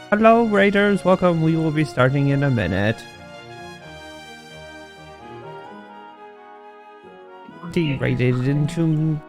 Hello, Raiders. Welcome. We will be starting in a minute. Derated into...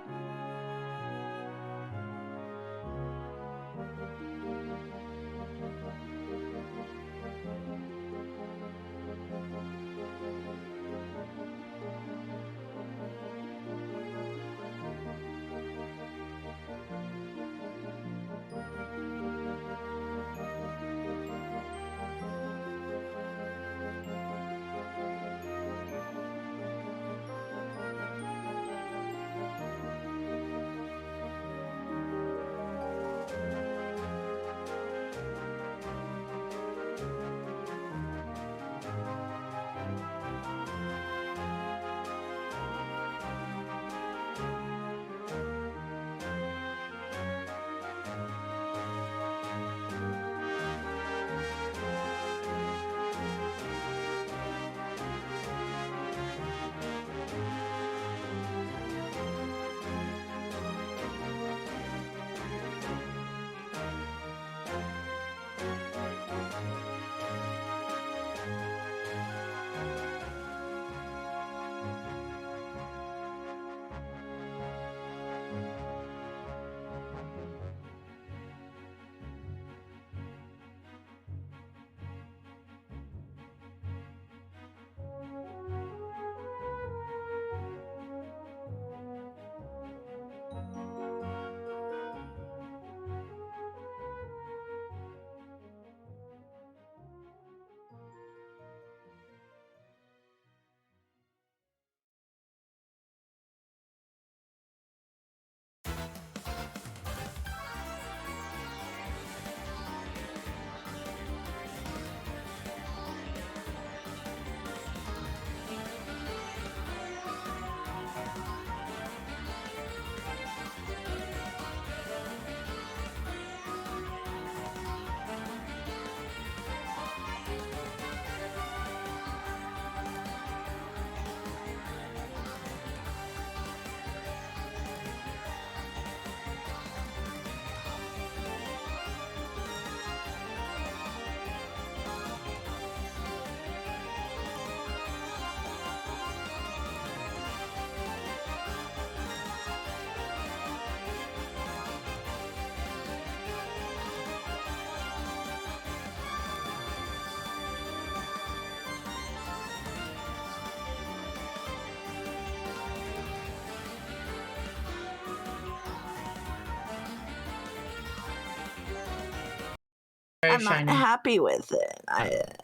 I'm not happy with it.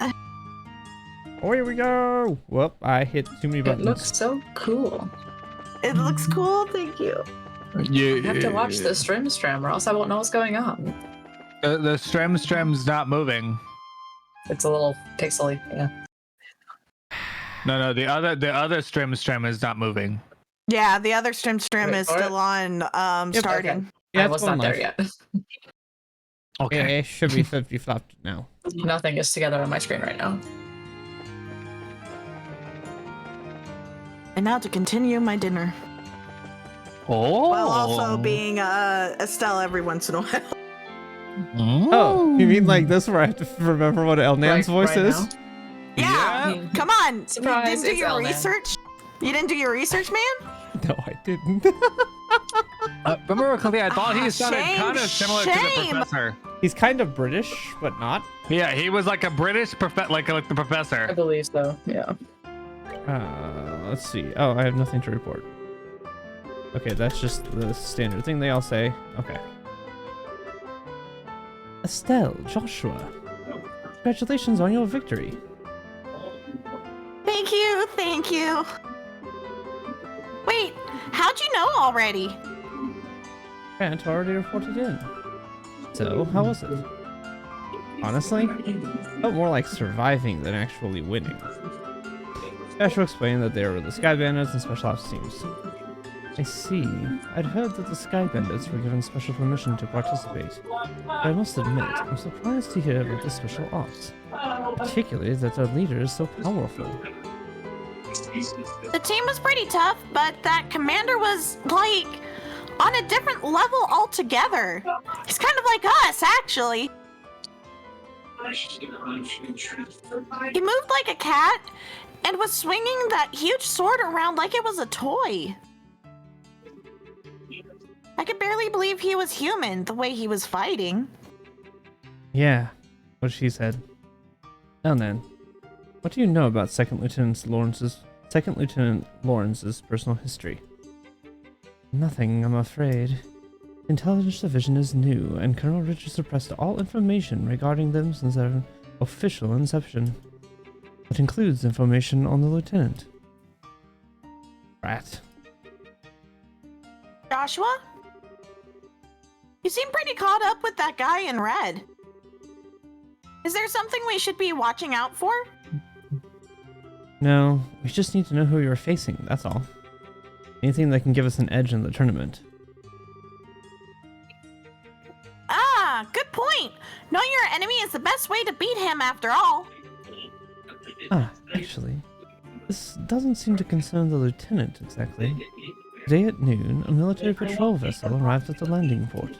Oh, here we go. Whoop, I hit too many buttons. It looks so cool. It looks cool, thank you. You have to watch the stream or else I won't know what's going on. The stream's not moving. It's a little pixely, yeah. No, the other stream is not moving. Yeah, the other stream Wait, is what? still on starting. Okay. Yeah, I was not there yet. Okay, it should be 50 flopped now. Nothing is together on my screen right now. And now to continue my dinner. Oh. While also being Estelle every once in a while. Oh, you mean like this where I have to remember what Elnan's voice is? now. Yeah, come on. Surprise, you didn't do it's your Elnan. research? You didn't do your research, man? No, I didn't. Remember correctly, I thought he sounded Shame, kind of similar to the shame. professor. He's kind of British, but not. Yeah, he was like a British like the I professor. believe so, yeah. Let's see. Oh, I have nothing to report. Okay, that's just the standard thing they all say. Okay. Estelle, Joshua, congratulations on your victory. Thank you, thank you. Wait, how'd you know already? Grant already reported in. So, how was it? Honestly, it felt more like surviving than actually winning. Joshua explained that they were the Sky Bandits and Special Ops teams. I see. I'd heard that the Sky Bandits were given special permission to participate. But I must admit, I'm surprised to hear about the Special Ops. Particularly that their leader is so powerful. The team was pretty tough, but that commander was, like, on a different level altogether. He's kind of like us, actually. He moved like a cat and was swinging that huge sword around like it was a toy. I could barely believe he was human the way he was fighting. Yeah, what she said. Now then, what do you know about Second Lieutenant Lawrence's personal history? Nothing, I'm afraid. Intelligence Division is new, and Colonel Richard suppressed all information regarding them since their official inception. It includes information on the lieutenant. Rat. Joshua? You seem pretty caught up with that guy in red. Is there something we should be watching out for? No, we just need to know who you're facing, that's all. Anything that can give us an edge in the tournament. Ah, good point. Knowing your enemy is the best way to beat him after all. Ah, actually, this doesn't seem to concern the lieutenant exactly. Today at noon, a military patrol vessel arrived at the landing port.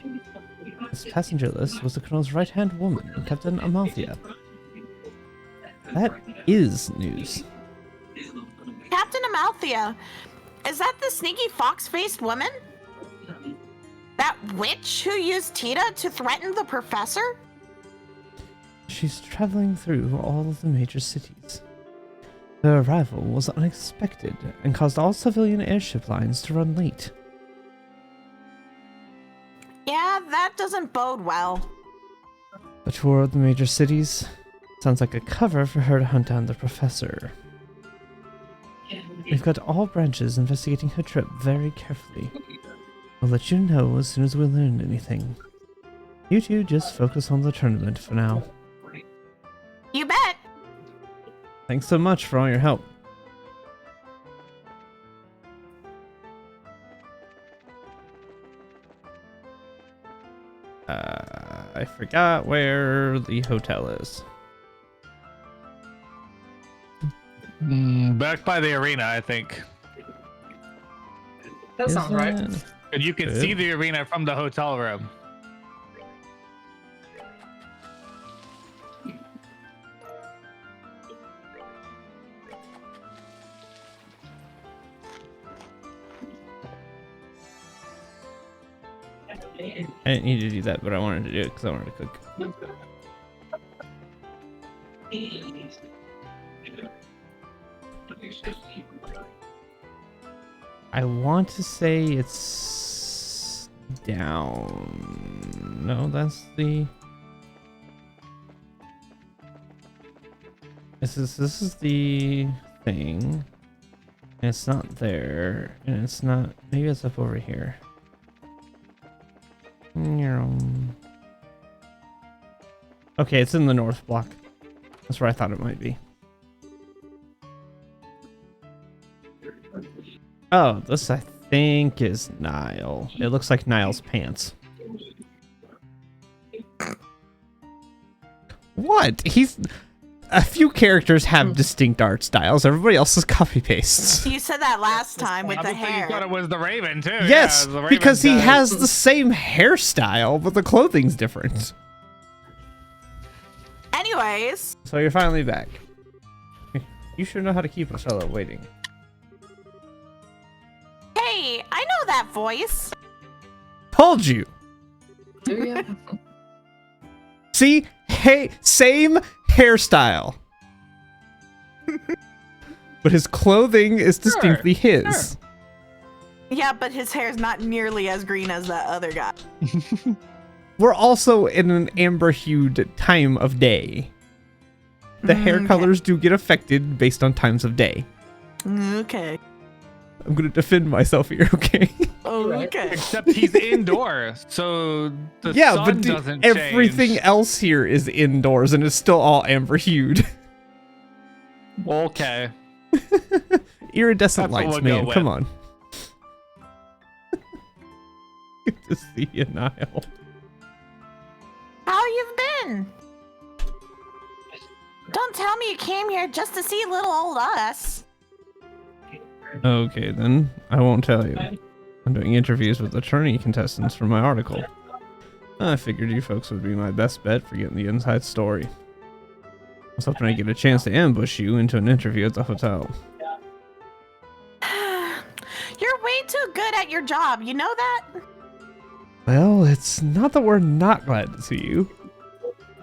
Its passenger list was the colonel's right-hand woman, Captain Amalthea. That is news. Captain Amalthea, is that the sneaky fox-faced woman? That witch who used Tita to threaten the professor? She's traveling through all of the major cities. Her arrival was unexpected and caused all civilian airship lines to run late. Yeah, that doesn't bode well. A tour of the major cities sounds like a cover for her to hunt down the professor. We've got all branches investigating her trip very carefully. I'll let you know as soon as we learn anything. You two just focus on the tournament for now. You bet. Thanks so much for all your help. I forgot where the hotel is. Back by the arena, I think. That sounds right. And you can see the arena from the hotel room. I didn't need to do that, but I wanted to do it because I wanted to cook. I want to say it's down. No, that's the. This is the thing. And it's not there, and it's not. Maybe it's up over here. Okay, it's in the north block. That's where I thought it might be. Oh, this I think is Nile. It looks like Nile's pants. What? A few characters have distinct art styles. Everybody else is copy pastes. You said that last time with the You hair. thought it was the Raven too. Yes, Yeah, the Raven because he does. has the same hairstyle, but the clothing's different. Anyways. So you're finally back. You sure know how to keep a fellow waiting. Hey, I know that voice. Told you. Do you? See? Hey, same hairstyle. But his clothing is distinctly his. Yeah, but his hair's not nearly as green as that other guy. We're also in an amber-hued time of day. The hair colors do get affected based on times of day. Okay. I'm gonna defend myself here, okay? Okay. Except he's indoors, so the Yeah, sun but doesn't everything change. else here is indoors and it's still all amber-hued. Okay. Iridescent That's what lights, we'll go man. Come with. on. Good to see you, Niall. How you've been? Don't tell me you came here just to see little old us. Okay, then. I won't tell you. I'm doing interviews with attorney contestants for my article. I figured you folks would be my best bet for getting the inside story. was hoping I'd get a chance to ambush you into an interview at the hotel. You're way too good at your job, you know that? Well, it's not that we're not glad to see you.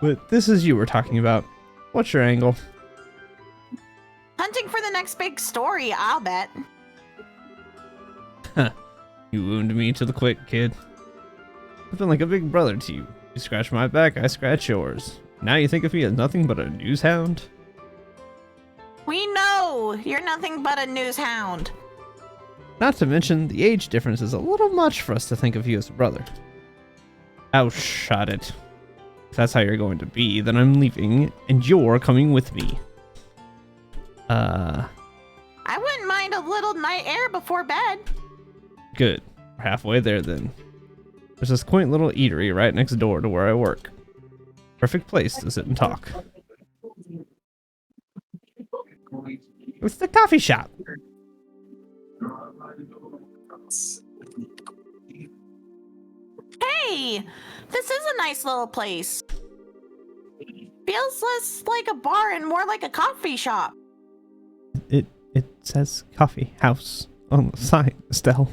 But this is you we're talking about. What's your angle? Hunting for the next big story, I'll bet. You wounded me to the quick, kid. I've been like a big brother to you. You scratch my back, I scratch yours. Now you think of me as nothing but a news hound? We know you're nothing but a news hound. Not to mention, the age difference is a little much for us to think of you as a brother. Oh, shut it. If that's how you're going to be, then I'm leaving, and you're coming with me. I wouldn't mind a little night air before bed. Good. We're halfway there, then. There's this quaint little eatery right next door to where I work. Perfect place to sit and talk. It's the coffee shop. Hey, this is a nice little place. Feels less like a bar and more like a coffee shop. It says coffee house on the sign, Estelle.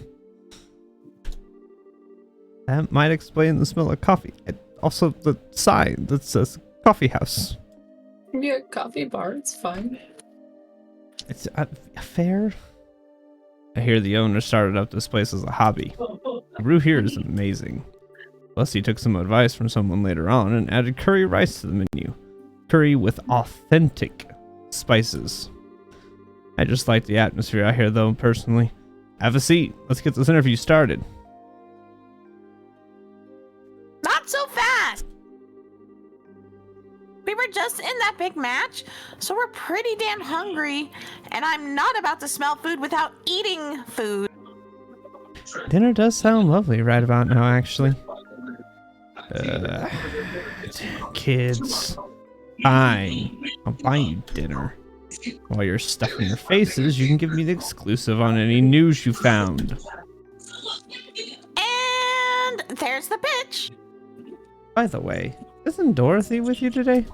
That might explain the smell of coffee. Also, the sign that says coffee house. Maybe a coffee bar, it's fine. It's fair. I hear the owner started up this place as a hobby. The brew here is amazing. Plus, he took some advice from someone later on and added curry rice to the menu. Curry with authentic spices. I just like the atmosphere out here, though, personally. Have a seat. Let's get this interview started. Not so fast! We were just in that big match, so we're pretty damn hungry, and I'm not about to smell food without eating food. Dinner does sound lovely right about now, actually. Kids. Fine. I'll buy you dinner. While you're stuffing your faces, you can give me the exclusive on any news you found. And there's the pitch. By the way, isn't Dorothy with you today?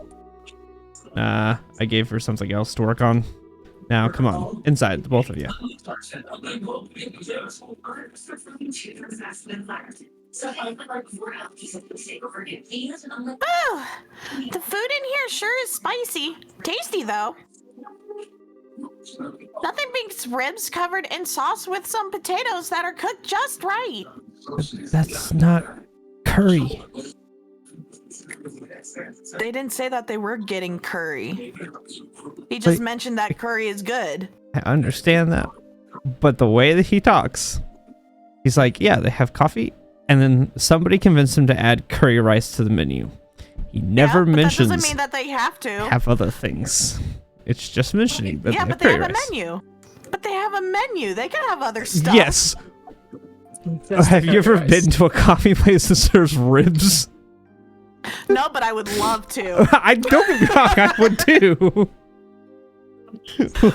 I gave her something else to work on. Now, come on. Inside, the both of you. Ooh, the food in here sure is spicy. Tasty, though. Nothing beats ribs covered in sauce with some potatoes that are cooked just right. That's not curry. They didn't say that they were getting curry. He just mentioned that curry is good. I understand that. But the way that he talks, he's like, yeah, they have coffee. And then somebody convinced him to add curry rice to the menu. He never mentions that doesn't mean that they have to. have other things. It's just mentioning that Yeah, they have but they curry have a rice. menu. But they have a menu. They can have other stuff. Yes. Have you ever been to a coffee place that serves ribs? No, but I would love to. I don't get me wrong, I would too.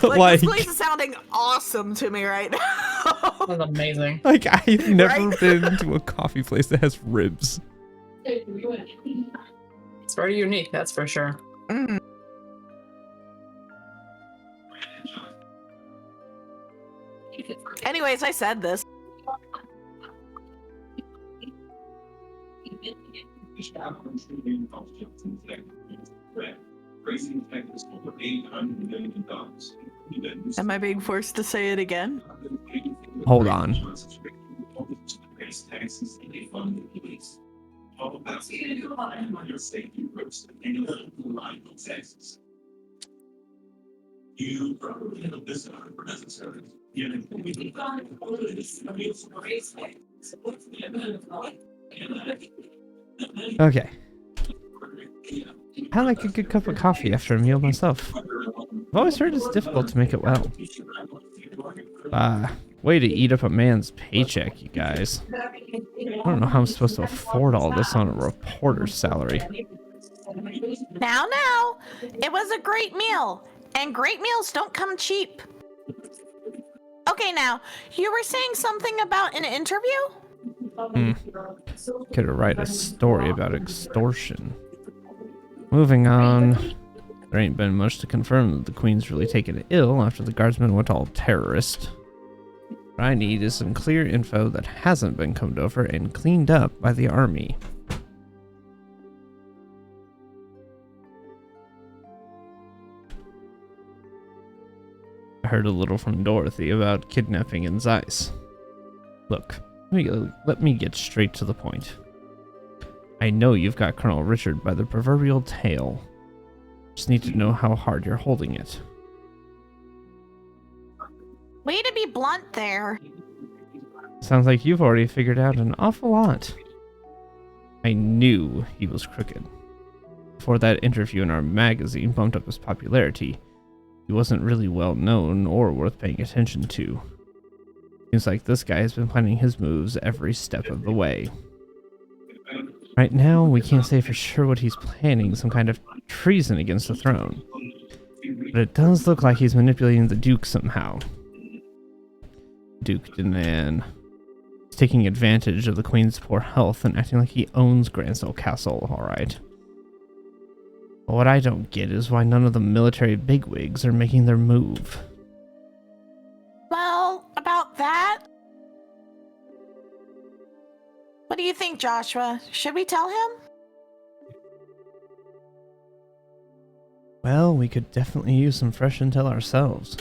Like, this place is sounding awesome to me right now. That's amazing. Like, I've never Right? been to a coffee place that has ribs. It's very unique, that's for sure. Mm. Anyways, I said this. Am I being forced to say it again? Hold on. Okay. I like a good cup of coffee after a meal myself. I've always heard it's difficult to make it well. Way to eat up a man's paycheck, you guys. I don't know how I'm supposed to afford all this on a reporter's salary. Now, it was a great meal, and great meals don't come cheap. Okay, now, you were saying something about an interview? Could write a story about extortion. Moving on. There ain't been much to confirm that the Queen's really taken it ill after the guardsmen went all terrorist. What I need is some clear info that hasn't been combed over and cleaned up by the army. I heard a little from Dorothy about kidnapping in Zeiss. Look, let me get straight to the point. I know you've got Colonel Richard by the proverbial tail. Just need to know how hard you're holding it. Way to be blunt there. Sounds like you've already figured out an awful lot. I knew he was crooked. Before that interview in our magazine bumped up his popularity, he wasn't really well known or worth paying attention to. Seems like this guy has been planning his moves every step of the way. Right now, we can't say for sure what he's planning, some kind of treason against the throne. But it does look like he's manipulating the Duke somehow. Duke Dinan. He's taking advantage of the Queen's poor health and acting like he owns Gransdale Castle, alright. But what I don't get is why none of the military bigwigs are making their move. Well, about that... What do you think, Joshua? Should we tell him? Well, we could definitely use some fresh intel ourselves.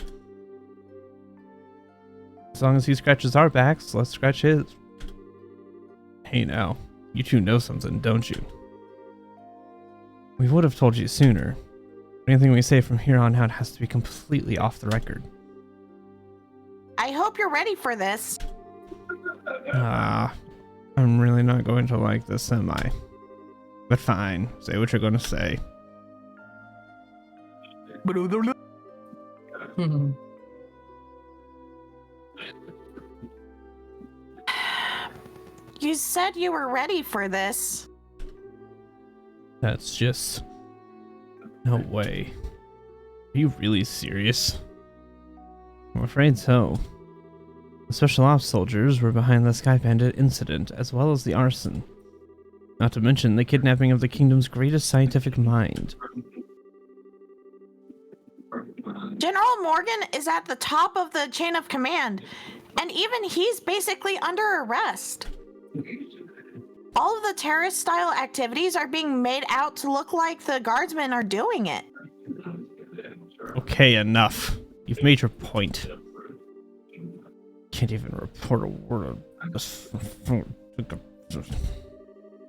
As long as he scratches our backs, let's scratch his. Hey now, you two know something, don't you? We would have told you sooner. Anything we say from here on out has to be completely off the record. I hope you're ready for this. I'm really not going to like this, am I? But fine, say what you're going to say. You said you were ready for this. That's just... no way. Are you really serious? I'm afraid so. The Special Ops soldiers were behind the Sky Bandit incident, as well as the arson. Not to mention the kidnapping of the kingdom's greatest scientific mind. General Morgan is at the top of the chain of command, and even he's basically under arrest. All of the terrorist-style activities are being made out to look like the guardsmen are doing it. Okay, enough. You've made your point. Can't even report a word of this.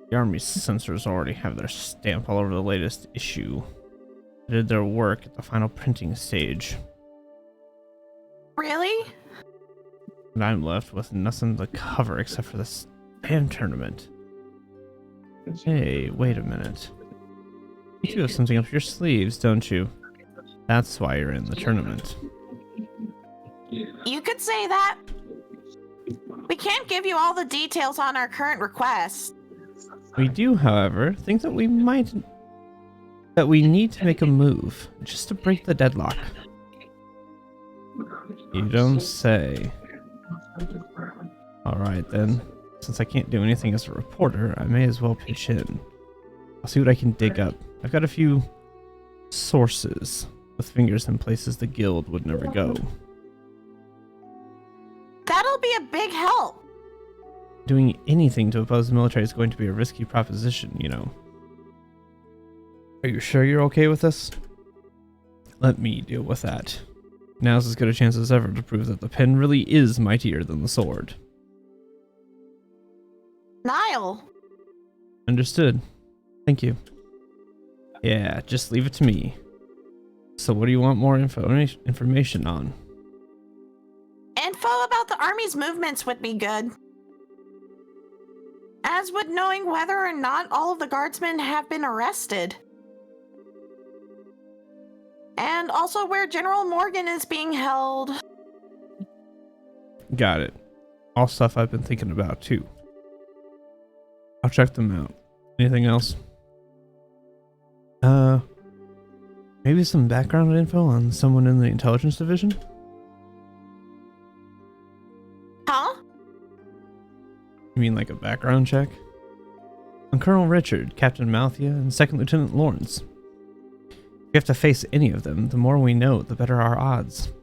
The Army's censors already have their stamp all over the latest issue. They did their work at the final printing stage. Really? And I'm left with nothing to cover except for this damn tournament. Hey, wait a minute. You do have something up your sleeves, don't you? That's why you're in the tournament. You could say that. We can't give you all the details on our current request. We do, however, think that we need to make a move, just to break the deadlock. You don't say. Alright then, since I can't do anything as a reporter, I may as well pitch in. I'll see what I can dig up. I've got a few sources with fingers in places the guild would never go. That'll be a big help. Doing anything to oppose the military is going to be a risky proposition, you know. Are you sure you're okay with this? Let me deal with that. Now's as good a chance as ever to prove that the pen really is mightier than the sword. Niall. Understood. Thank you. Yeah, just leave it to me. So what do you want more information on? Info about the Army's movements would be good. As would knowing whether or not all of the guardsmen have been arrested. And also where General Morgan is being held. Got it. All stuff I've been thinking about too. I'll check them out. Anything else? Maybe some background info on someone in the intelligence division? Huh? You mean like a background check? On Colonel Richard, Captain Mouthia, and Second Lieutenant Lawrence. If we have to face any of them, the more we know, the better our odds.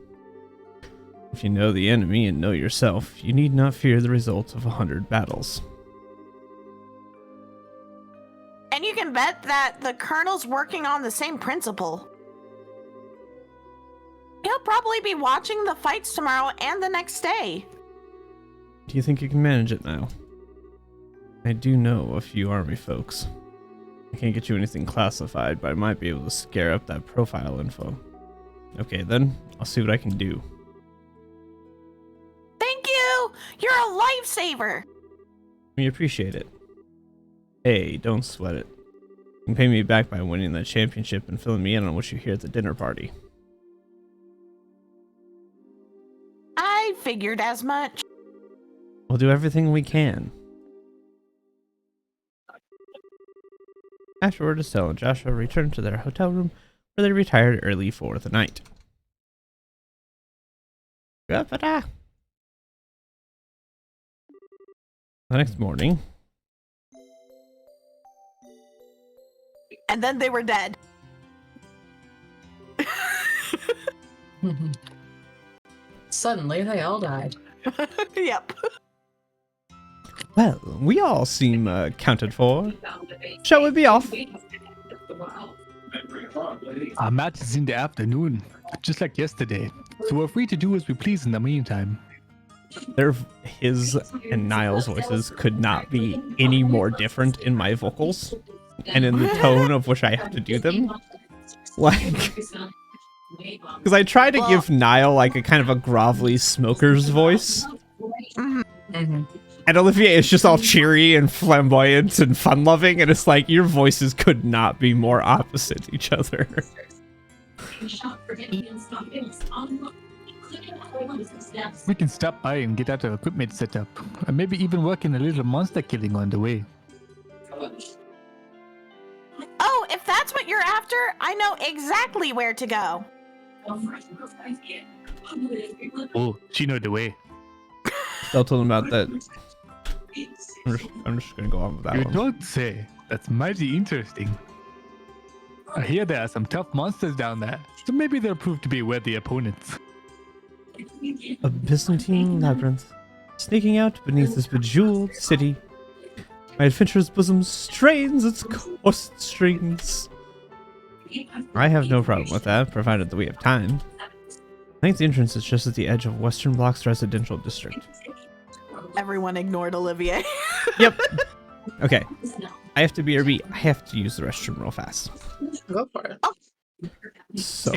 If you know the enemy and know yourself, you need not fear the results of 100 battles. And you can bet that the Colonel's working on the same principle. He'll probably be watching the fights tomorrow and the next day. Do you think you can manage it now? I do know a few army folks. I can't get you anything classified, but I might be able to scare up that profile info. Okay then, I'll see what I can do. Thank you! You're a lifesaver! We appreciate it. Hey, don't sweat it. You can pay me back by winning that championship and filling me in on what you hear at the dinner party. I figured as much. We'll do everything we can. Afterward, Estelle and Joshua returned to their hotel room, where they retired early for the night. The next morning, And then they were dead. Suddenly, they all died. Yep. well, we all seem accounted for. Shall we be off? Our match is in the afternoon, just like yesterday. So we're free to do as we please in the meantime. His and Niall's voices could not be any more different in my vocals and in the tone of which I have to do them. Like, because I try to give Niall like a kind of a grovelly smoker's voice, Mm-hmm. and Olivier is just all cheery and flamboyant and fun-loving, and it's like your voices could not be more opposite each other. We can stop by and get our equipment set up, and maybe even work in a little monster killing on the way. Oh, if that's what you're after, I know exactly where to go. Oh, she know the way. Still told him about that. I'm just gonna go on with that You one. don't say. That's mighty interesting. I hear there are some tough monsters down there, so maybe they'll prove to be worthy opponents. A Byzantine labyrinth, sneaking out beneath this bejeweled city. My adventurous bosom strains its coarse strings. I have no problem with that, provided that we have time. I think the entrance is just at the edge of Western Block's residential district. Everyone ignored Olivier. Yep. Okay. I have to BRB. I have to use the restroom real fast. Go for it. So.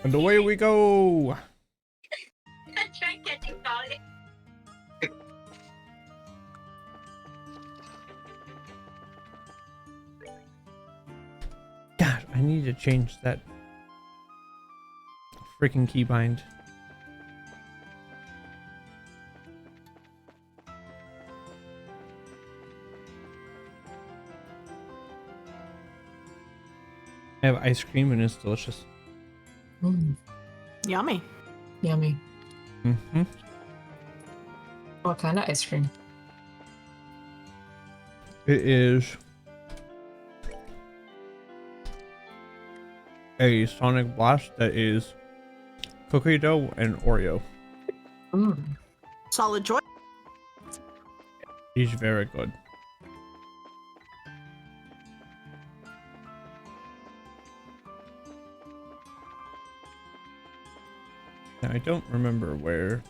And away we go. God, I need to change that freaking keybind. I have ice cream and it's delicious. Mm, Yummy. yummy. Mm-hmm. What kind of ice cream? It is a Sonic Blast that is cookie dough and Oreo. Mm. Solid choice. He's very good. Now, I don't remember where.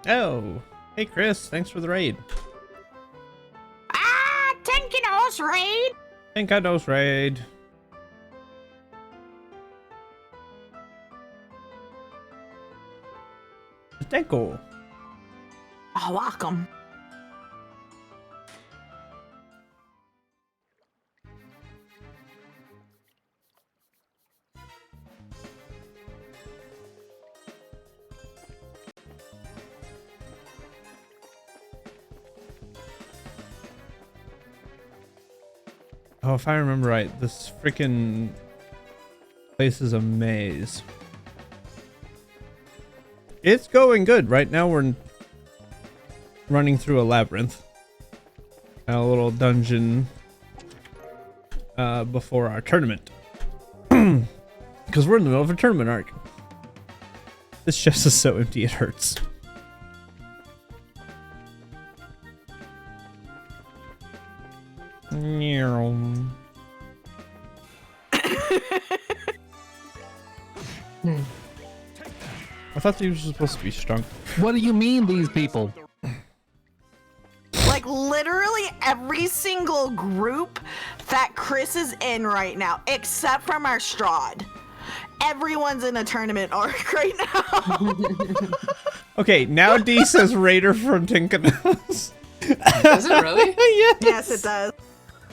Oh, hey Chris, thanks for the raid. Ah, Tenkinos raid. Think I knows raid. Deco. Oh, welcome. Oh, if I remember right, this freaking place is a maze. It's going good. Right now we're running through a labyrinth. A little dungeon before our tournament. Because we're in the middle of a tournament arc. This chest is so empty it hurts. I thought these were supposed to be strong. What do you mean, these people? Like literally every single group that Chris is in right now, except from our Strahd. Everyone's in a tournament arc right now. Okay, now D says Raider from Tinkanos. Does it really? Yes. Yes, it does.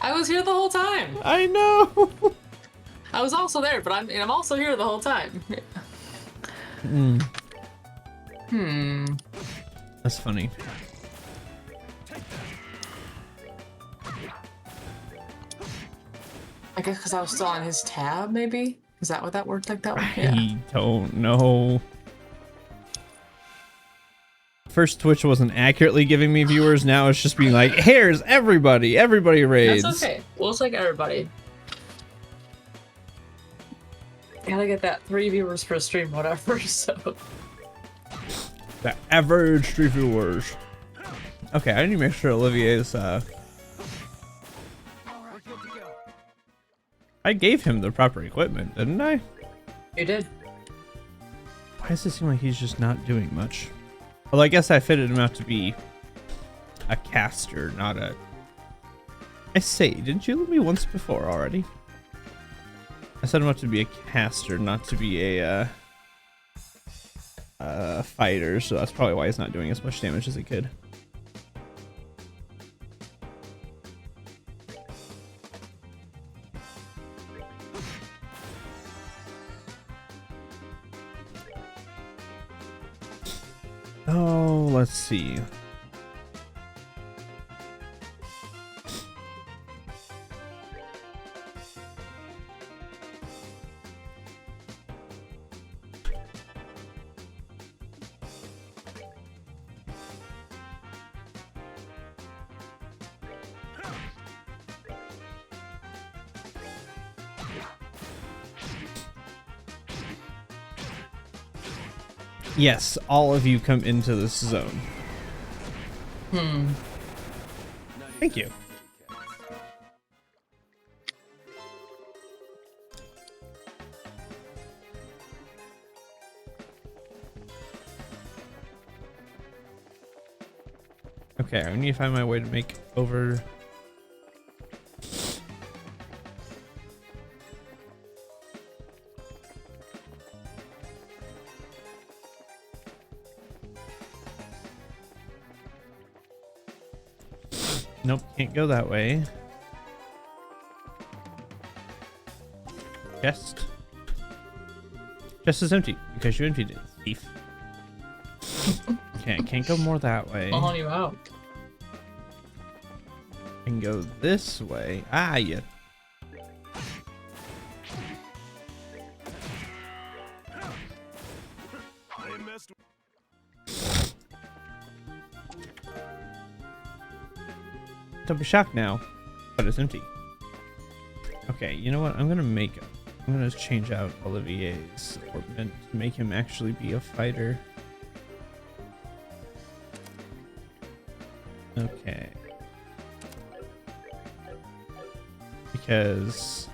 I was here the whole time. I know. I was also there, but I'm also here the whole time. That's funny. I guess because I was still on his tab, maybe? Is that what that worked like that one? I don't know. First Twitch wasn't accurately giving me viewers, now it's just being like, here's everybody raids. That's okay. We'll take everybody. Gotta get that 3 viewers per stream, whatever, so. The average 3 viewers. Okay, I need to make sure Olivier's, I gave him the proper equipment, didn't I? You did. Why does it seem like he's just not doing much? Well, I guess I fitted him out to be a caster, not a... I say, didn't you let me once before already? I set him up to be a caster, not to be a fighter, so that's probably why he's not doing as much damage as he could. Oh, let's see. Yes, all of you come into this zone. Thank you. Okay, I need to find my way to make over Nope, can't go that way. Chest. Chest is empty because you emptied it, thief. Okay, I can't go more that way. Calling you out. I can go this way. Ah, yeah. Don't be shocked now, but it's empty. Okay, you know what? I'm gonna change out Olivier's ornament to make him actually be a fighter. Okay. Because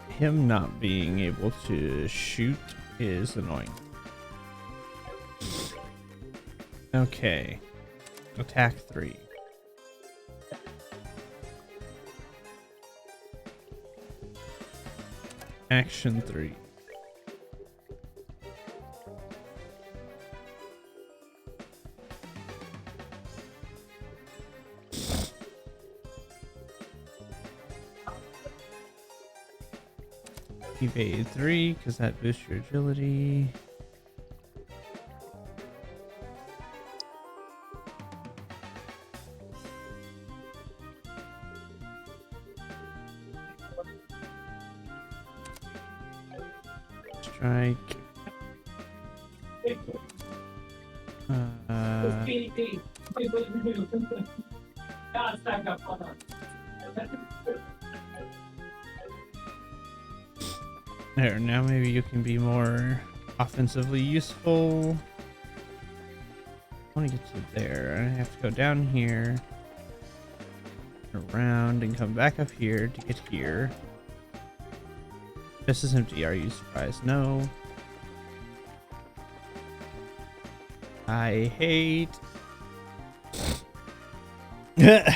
him not being able to shoot is annoying. Okay. Attack 3. Action 3. Evade 3, because that boosts your agility. Strike. There, now maybe you can be more offensively useful. I want to get to there. I have to go down here, around, and come back up here to get here. This is empty. Are you surprised? No. I hate. The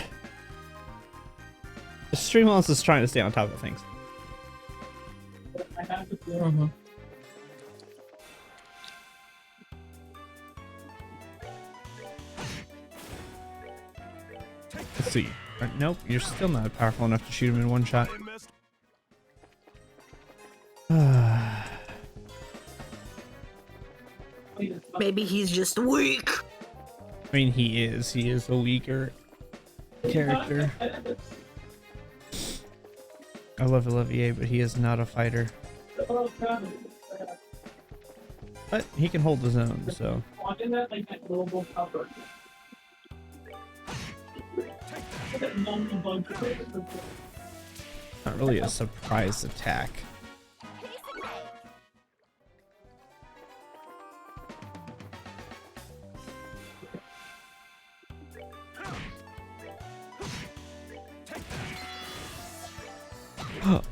Streamlabs is trying to stay on top of things. Mhm. Let's see. Nope, you're still not powerful enough to shoot him in one shot. Maybe he's just weak. I mean, he is. He is a weaker character. I love Olivier, but he is not a fighter. But he can hold his own, so. Not really a surprise attack.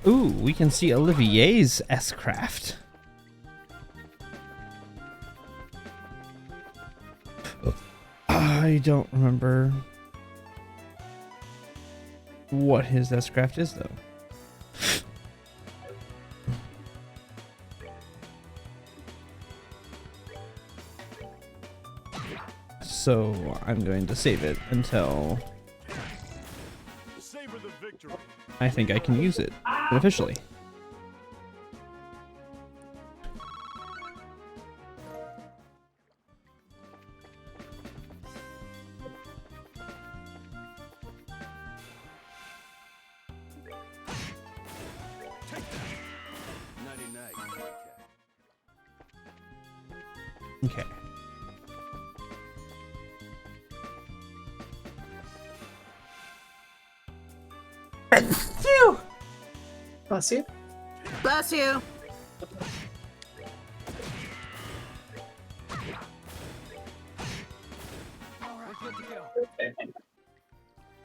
Ooh, we can see Olivier's S-Craft. I don't remember what his S-Craft is, though. So I'm going to save it until I think I can use it officially. Okay. Phew! Bless you. Bless you.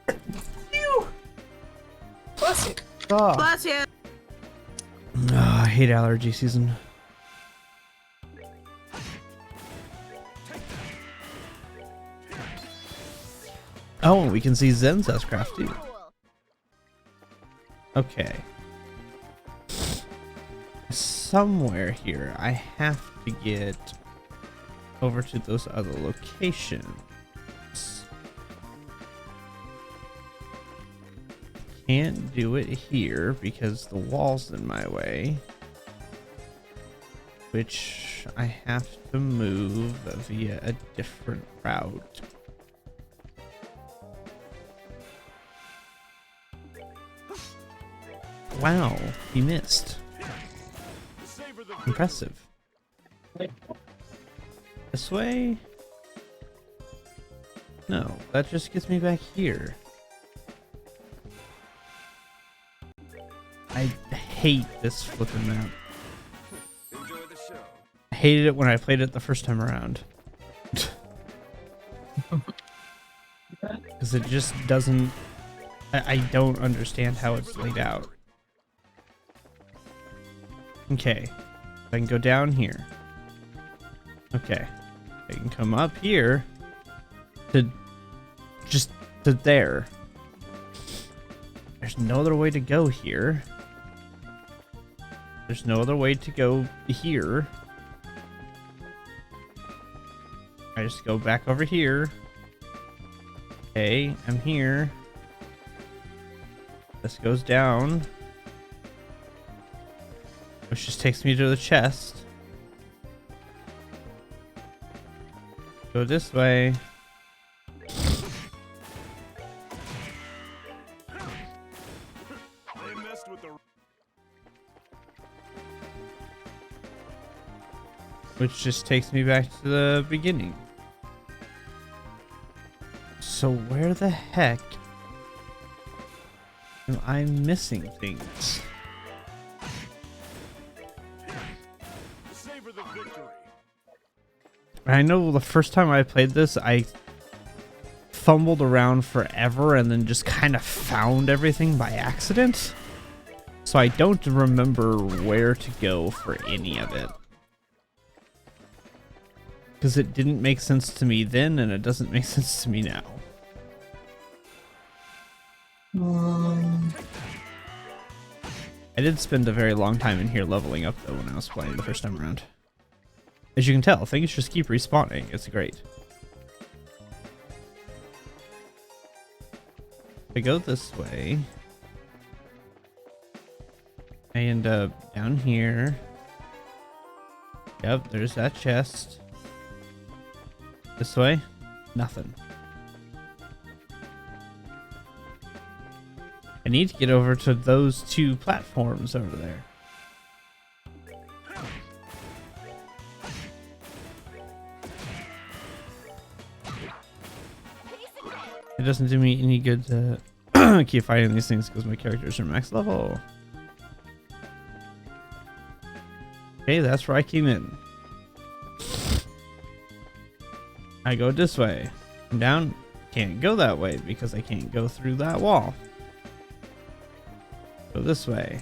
Bless you. Oh. Bless you. I hate allergy season. Oh, we can see Zen's S-Craft too. Okay. somewhere here I have to get over to those other locations. Can't do it here because the wall's in my way, which I have to move via a different route. Wow, he missed. Impressive. This way? No, that just gets me back here. I hate this flipping map. I hated it when I played it the first time around. Because it just doesn't... I don't understand how it's laid out. Okay. I can go down here. Okay. I can come up here to just to there. There's no other way to go here. There's no other way to go here. I just go back over here. Okay, I'm here. This goes down, which just takes me to the chest. Go this way. Which just takes me back to the beginning. So where the heck am I missing things? I know the first time I played this, I fumbled around forever and then just kind of found everything by accident. So I don't remember where to go for any of it. Because it didn't make sense to me then, and it doesn't make sense to me now. I did spend a very long time in here leveling up, though, when I was playing the first time around. As you can tell, things just keep respawning. It's great. If I go this way, I end up down here. Yep, there's that chest. This way, nothing. I need to get over to those two platforms over there. It doesn't do me any good to keep fighting these things because my characters are max level. Okay, that's where I came in. I go this way. I'm down. Can't go that way because I can't go through that wall. Go this way.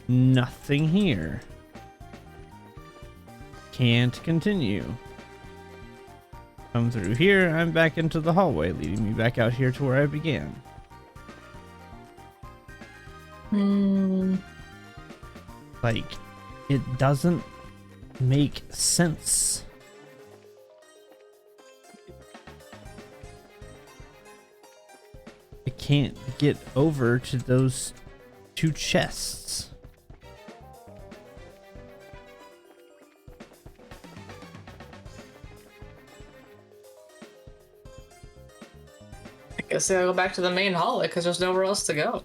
Nothing here. Can't continue. Come through here. I'm back into the hallway, leading me back out here to where I began. Like, it doesn't make sense. I can't get over to those two chests. I guess I gotta go back to the main hallway because there's nowhere else to go.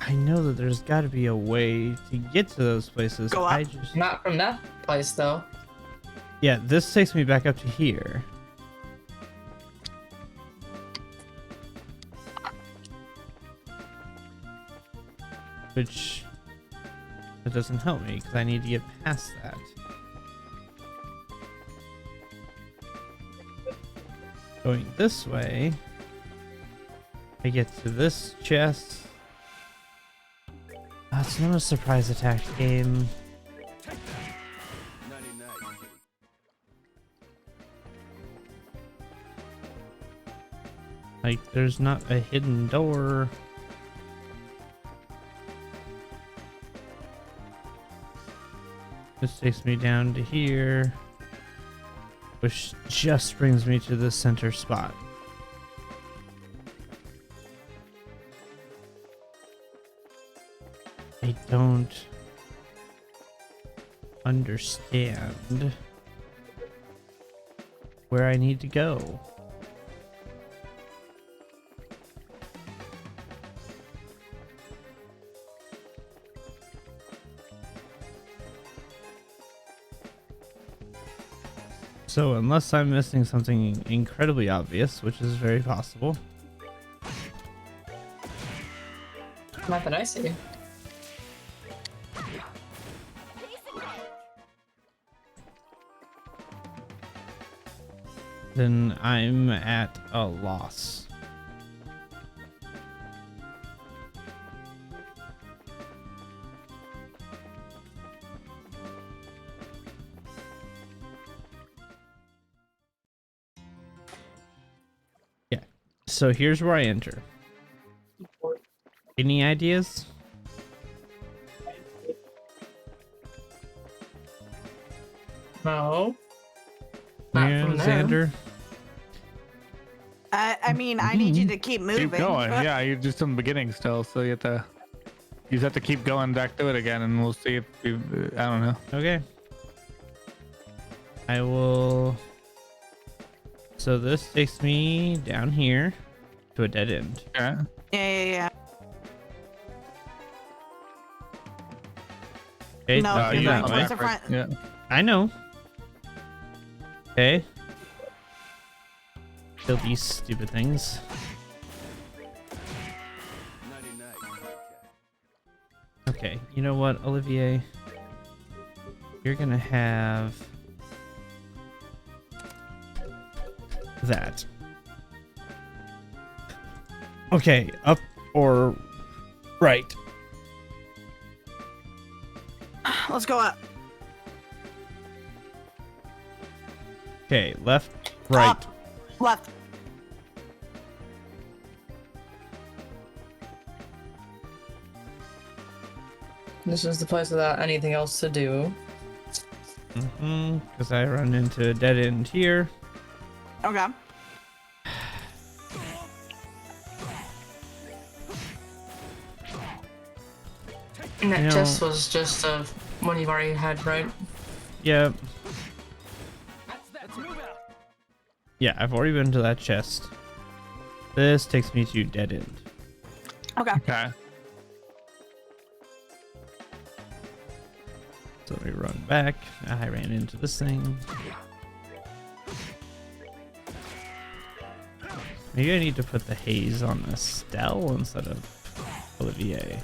I know that there's got to be a way to get to those places. Go up. I just... Not from that place though. Yeah, this takes me back up to here. Which... That doesn't help me because I need to get past that. Going this way, I get to this chest. It's not a surprise attack game. Like, there's not a hidden door. This takes me down to here, which just brings me to the center spot. I don't understand where I need to go. So unless I'm missing something incredibly obvious, which is very possible. Not that I see. Then I'm at a loss. Yeah. So here's where I enter. Any ideas? No. Not from there. Xander? I mean, I need you to keep moving. Keep going. Yeah, you're just in the beginning still, so you just have to keep going back to it again, and we'll see if we. I don't know. Okay. I will. So this takes me down here to a dead end. Yeah. Yeah. Okay. No, talking you're that going way. towards the front. Yeah. I know. Okay. Kill these stupid things. Okay, you know what, Olivier? You're gonna have that. Okay, up or right? Let's go up. Okay, left, right. Up, left. This is the place without anything else to do. Because I run into a dead end here. Okay. And that You know- chest was just one you've already had, right? Yep. Yeah, I've already been to that chest. This takes me to dead end. Okay. Okay. So let me run back. I ran into this thing. Maybe I need to put the haze on Estelle instead of Olivier.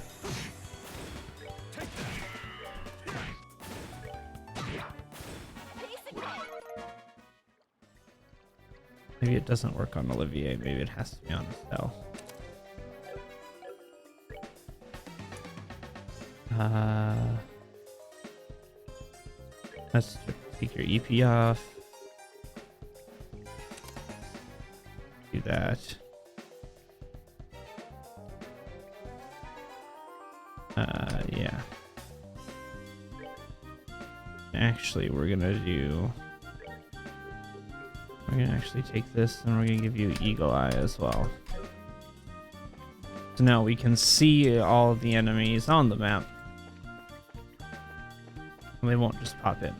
Maybe it doesn't work on Olivier. Maybe it has to be on Estelle. Let's take your EP off. Do that. Yeah. Actually, we're gonna actually take this and we're gonna give you Eagle Eye as well. So now we can see all of the enemies on the map. And they won't just pop in.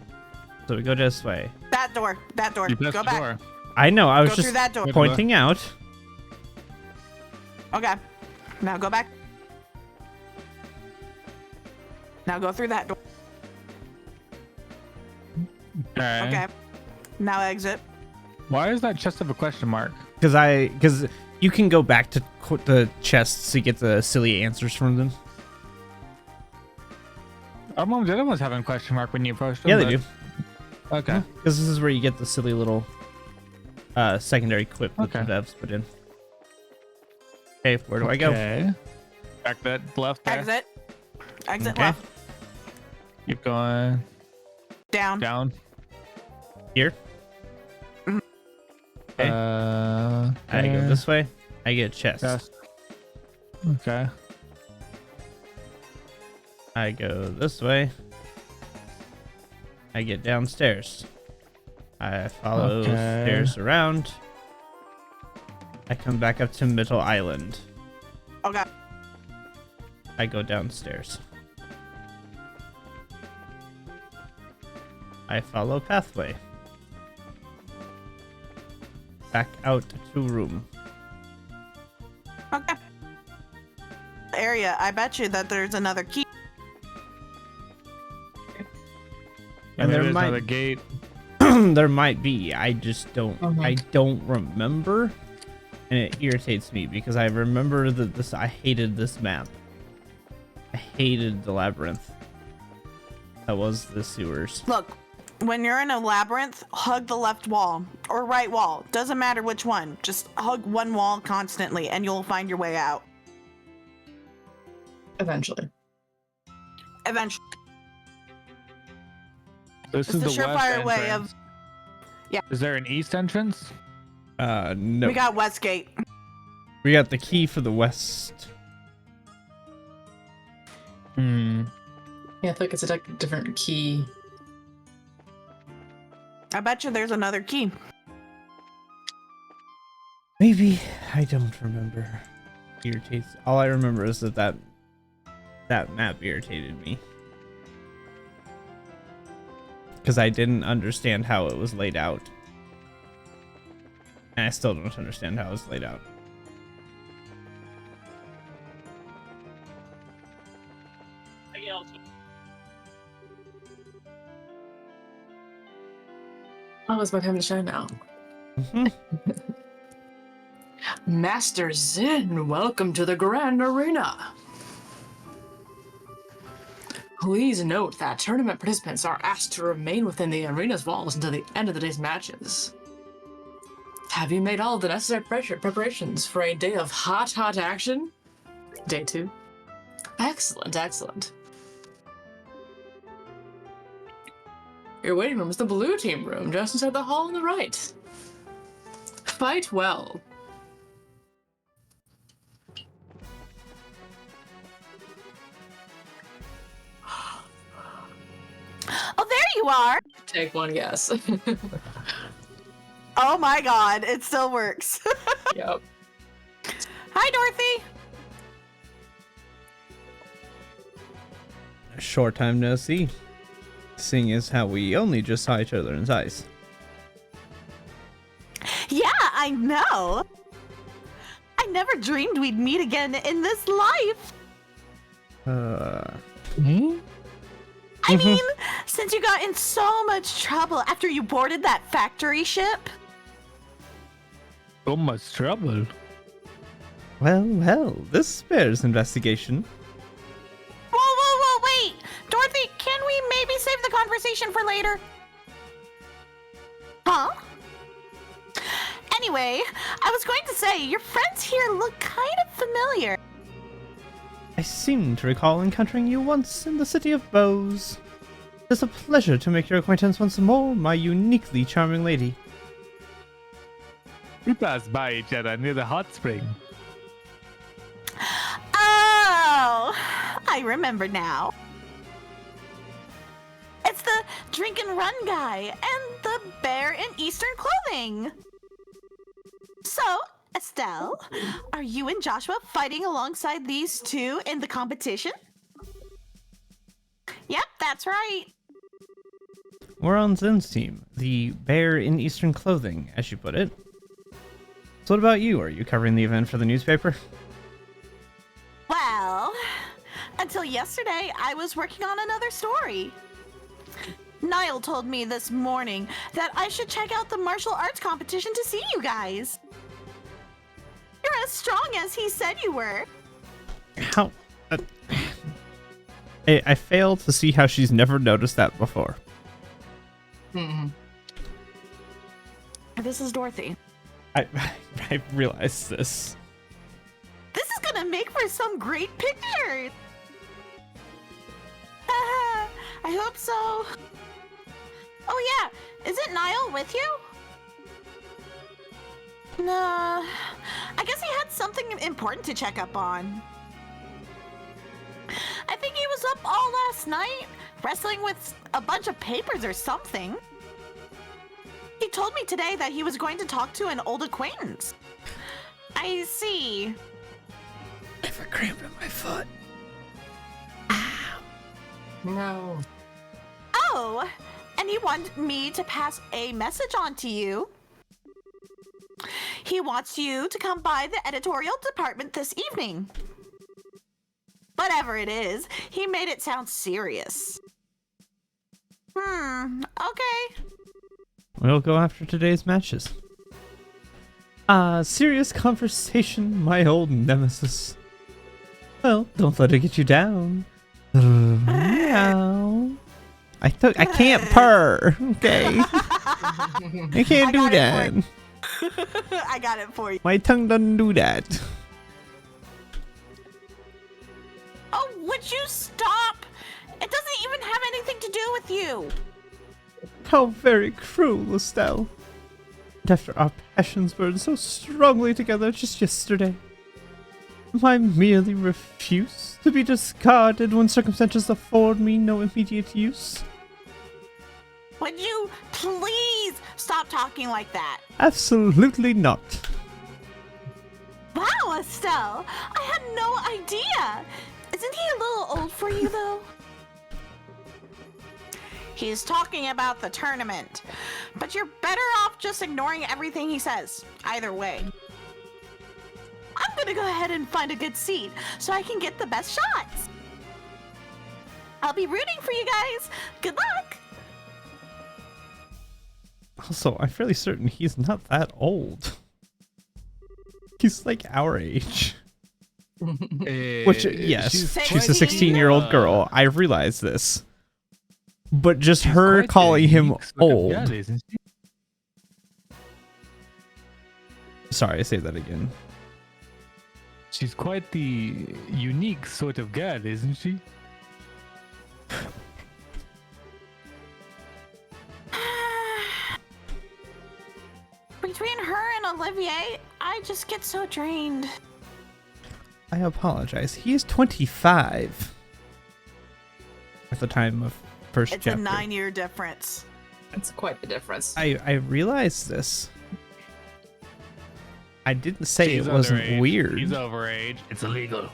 So we go this way. That door. That door. You pressed Go the back. door. I know, I was Go through just that door. pointing out. Okay. Now go back. Now go through that door. Okay. Okay. Now exit. Why is that chest of a question mark? Because you can go back to the chests to get the silly answers from them. Our mom did was having a question mark when you approached them. Yeah, they do. Okay. Because this is where you get the silly little secondary quip that the Okay. devs put in. Okay, where do I go? Okay. Back that left there. Exit. Exit Okay. left. Keep going Down. down. Here? Okay. Uh, I go this way. I get chest. Chest. Okay. I go this way. I get downstairs. I follow Okay. stairs around. I come back up to Middle Island. Okay. I go downstairs. I follow pathway. Back out to room. Okay. Area, I bet you that there's another key. And there there is might- another gate. There might be. I just don't. Oh my I don't remember, and it irritates me because I remember that this. I hated this map. I hated the labyrinth. That was the sewers. Look, when you're in a labyrinth, hug the left wall or right wall. Doesn't matter which one. Just hug one wall constantly and you'll find your way out. Eventually. Eventually. This It's is the the west surefire way entrance. of... Yeah. Is there an east entrance? No. We got Westgate. We got the key for the west. Hmm. Yeah, I feel like it's a different key. I bet you there's another key. Maybe. I don't remember. Irritates. All I remember is that map irritated me. Because I didn't understand how it was laid out. And I still don't understand how it's laid out. Oh, it's my time to shine now. Mhm. Master Zin, welcome to the Grand Arena. Please note that tournament participants are asked to remain within the arena's walls until the end of the day's matches. Have you made all of the necessary preparations for a day of hot action? Day 2. Excellent, excellent. Your waiting room is the blue team room, just inside the hall on the right. Fight well. Oh, there you are. Take one guess. Oh my god, it still works. Yep. Hi, Dorothy. A short time no see. Seeing as how we only just saw each other in eyes. Yeah, I know. I never dreamed we'd meet again in this life. Hmm? I mean, since you got in so much trouble after you boarded that factory ship. So much trouble. Well, this spares investigation. Whoa, wait! Dorothy, can we maybe save the conversation for later? Huh? Anyway, I was going to say, your friends here look kind of familiar. I seem to recall encountering you once in the city of Bose. It's a pleasure to make your acquaintance once more, my uniquely charming lady. We passed by each other near the hot spring. Oh, I remember now. It's the drink and run guy and the bear in Eastern clothing. So, Estelle, are you and Joshua fighting alongside these two in the competition? Yep, that's right. We're on Zen's team, the bear in Eastern clothing, as you put it. So what about you? Are you covering the event for the newspaper? Well, until yesterday, I was working on another story. Niall told me this morning that I should check out the martial arts competition to see you guys. You're as strong as he said you were. How? I fail to see how she's never noticed that before. This is Dorothy. I realized this. This is gonna make for some great pictures. I hope so. Oh yeah, isn't Niall with you? Nah, I guess he had something important to check up on. I think he was up all last night, wrestling with a bunch of papers or something. He told me today that he was going to talk to an old acquaintance. I see. I have a cramp in my foot. No. Oh, and he wanted me to pass a message on to you. He wants you to come by the editorial department this evening. Whatever it is, he made it sound serious. Okay. We'll go after today's matches. Serious conversation, my old nemesis. Well, don't let it get you down. Meow. I can't purr. Okay. I can't do that. I got it for you. My tongue doesn't do that. Oh, would you stop? It doesn't even have anything to do with you. How very cruel, Estelle. And after our passions burned so strongly together just yesterday, I merely refuse to be discarded when circumstances afford me no immediate use. Would you please stop talking like that? Absolutely not. Wow, Estelle, I had no idea. Isn't he a little old for you, though? He's talking about the tournament, but you're better off just ignoring everything he says, either way. I'm gonna go ahead and find a good seat so I can get the best shots. I'll be rooting for you guys. Good luck. Also, I'm fairly certain he's not that old. He's like our age. Which, yes, she's a 16-year-old girl. I realize this. But just her calling him old. Sorry, I say that again. She's quite the unique sort of girl, isn't she? Between her and Olivier, I just get so drained. I apologize. He is 25 at the time of first It's chapter. a 9-year difference. That's quite the difference. I realized this. I didn't say She's it wasn't underage. weird. He's overage. It's illegal.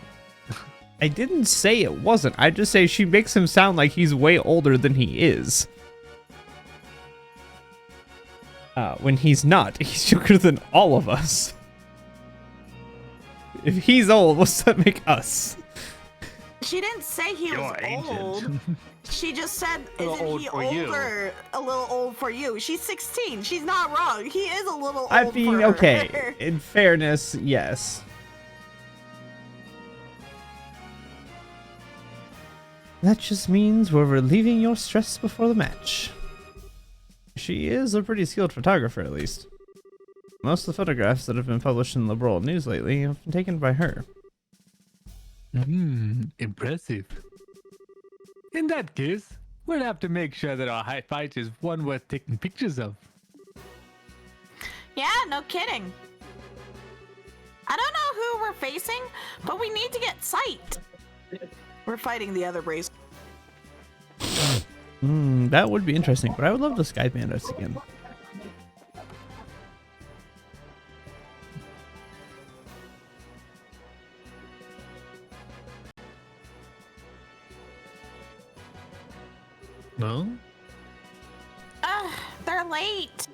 I didn't say it wasn't. I just say she makes him sound like he's way older than he is. When he's not. He's younger than all of us. If he's old, what's that make us? She didn't say he was old. She just said, isn't he older? A little old for you. She's 16. She's not wrong. He is a little old I mean, for her. okay. In fairness, yes. That just means we're relieving your stress before the match. She is a pretty skilled photographer, at least. Most of the photographs that have been published in liberal news lately have been taken by her. Impressive. In that case, we'll have to make sure that our high fight is one worth taking pictures of. Yeah, no kidding. I don't know who we're facing, but we need to get sight. We're fighting the other race. That would be interesting, but I would love to Sky Bandits again. No? They're late.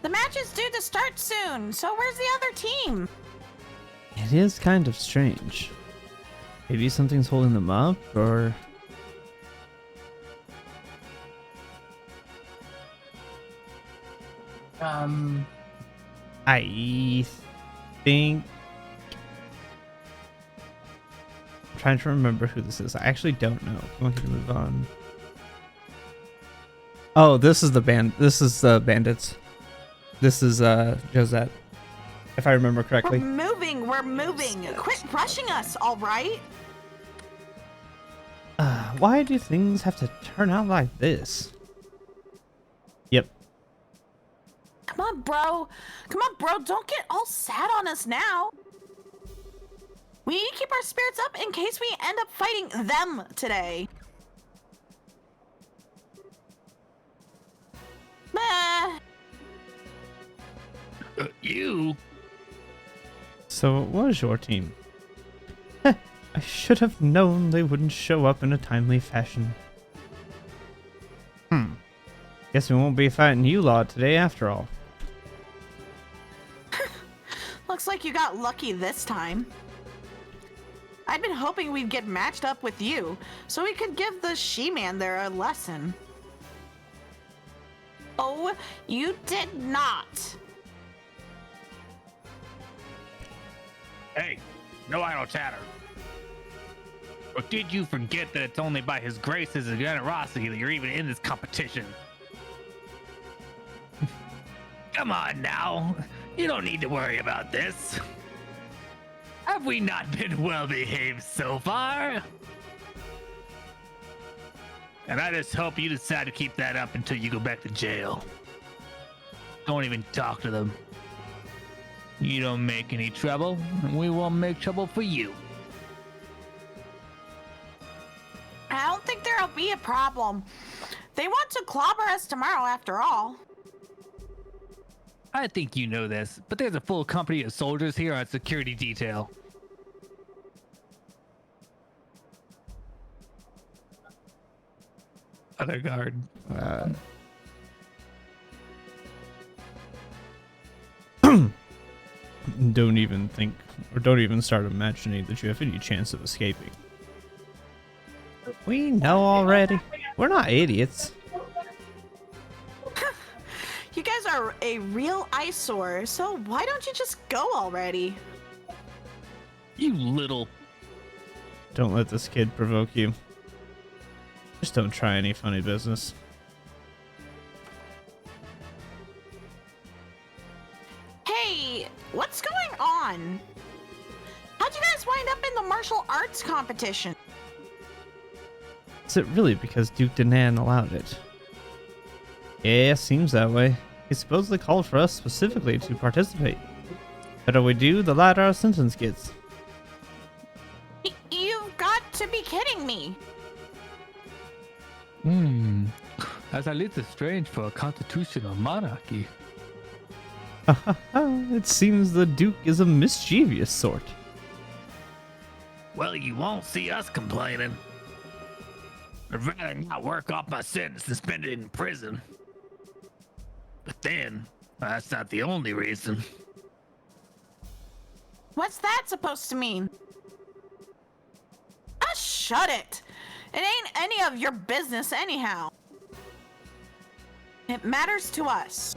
The match is due to start soon, so where's the other team? It is kind of strange. Maybe something's holding them up, or... I think... I'm trying to remember who this is. I actually don't know. I'm going to move on. Oh, this is the band. This is the Bandits. This is Josette, if I remember correctly. We're moving. Quit rushing us, all right? Why do things have to turn out like this? Yep. Come on, bro. Come on, bro. Don't get all sad on us now. We need to keep our spirits up in case we end up fighting them today. Meh. You? So it was your team. Heh, I should have known they wouldn't show up in a timely fashion. Guess we won't be fighting you lot today after all. Looks like you got lucky this time. I'd been hoping we'd get matched up with you, so we could give the she-man there a lesson. Oh, you did not. Hey, no idle chatter. Or did you forget that it's only by his graces and generosity that you're even in this competition? Come on now. You don't need to worry about this. Have we not been well behaved so far? And I just hope you decide to keep that up until you go back to jail. Don't even talk to them. You don't make any trouble, and we won't make trouble for you. I don't think there'll be a problem. They want to clobber us tomorrow after all. I think you know this, but there's a full company of soldiers here on security detail. Other guard. Don't even think, or don't even start imagining that you have any chance of escaping. We know already. We're not idiots. You guys are a real eyesore, so why don't you just go already? You little... Don't let this kid provoke you. Just don't try any funny business. Hey, what's going on? How'd you guys wind up in the martial arts competition? Is it really because Duke Danan allowed it? Yeah, seems that way. He supposedly called for us specifically to participate. The better we do, the lighter our sentence gets. You've got to be kidding me. That's a little strange for a constitutional monarchy. It seems the Duke is a mischievous sort. Well, you won't see us complaining. I'd rather not work off my sentence than spend it in prison. But then, that's not the only reason. What's that supposed to mean? Ah, shut it. It ain't any of your business anyhow. It matters to us.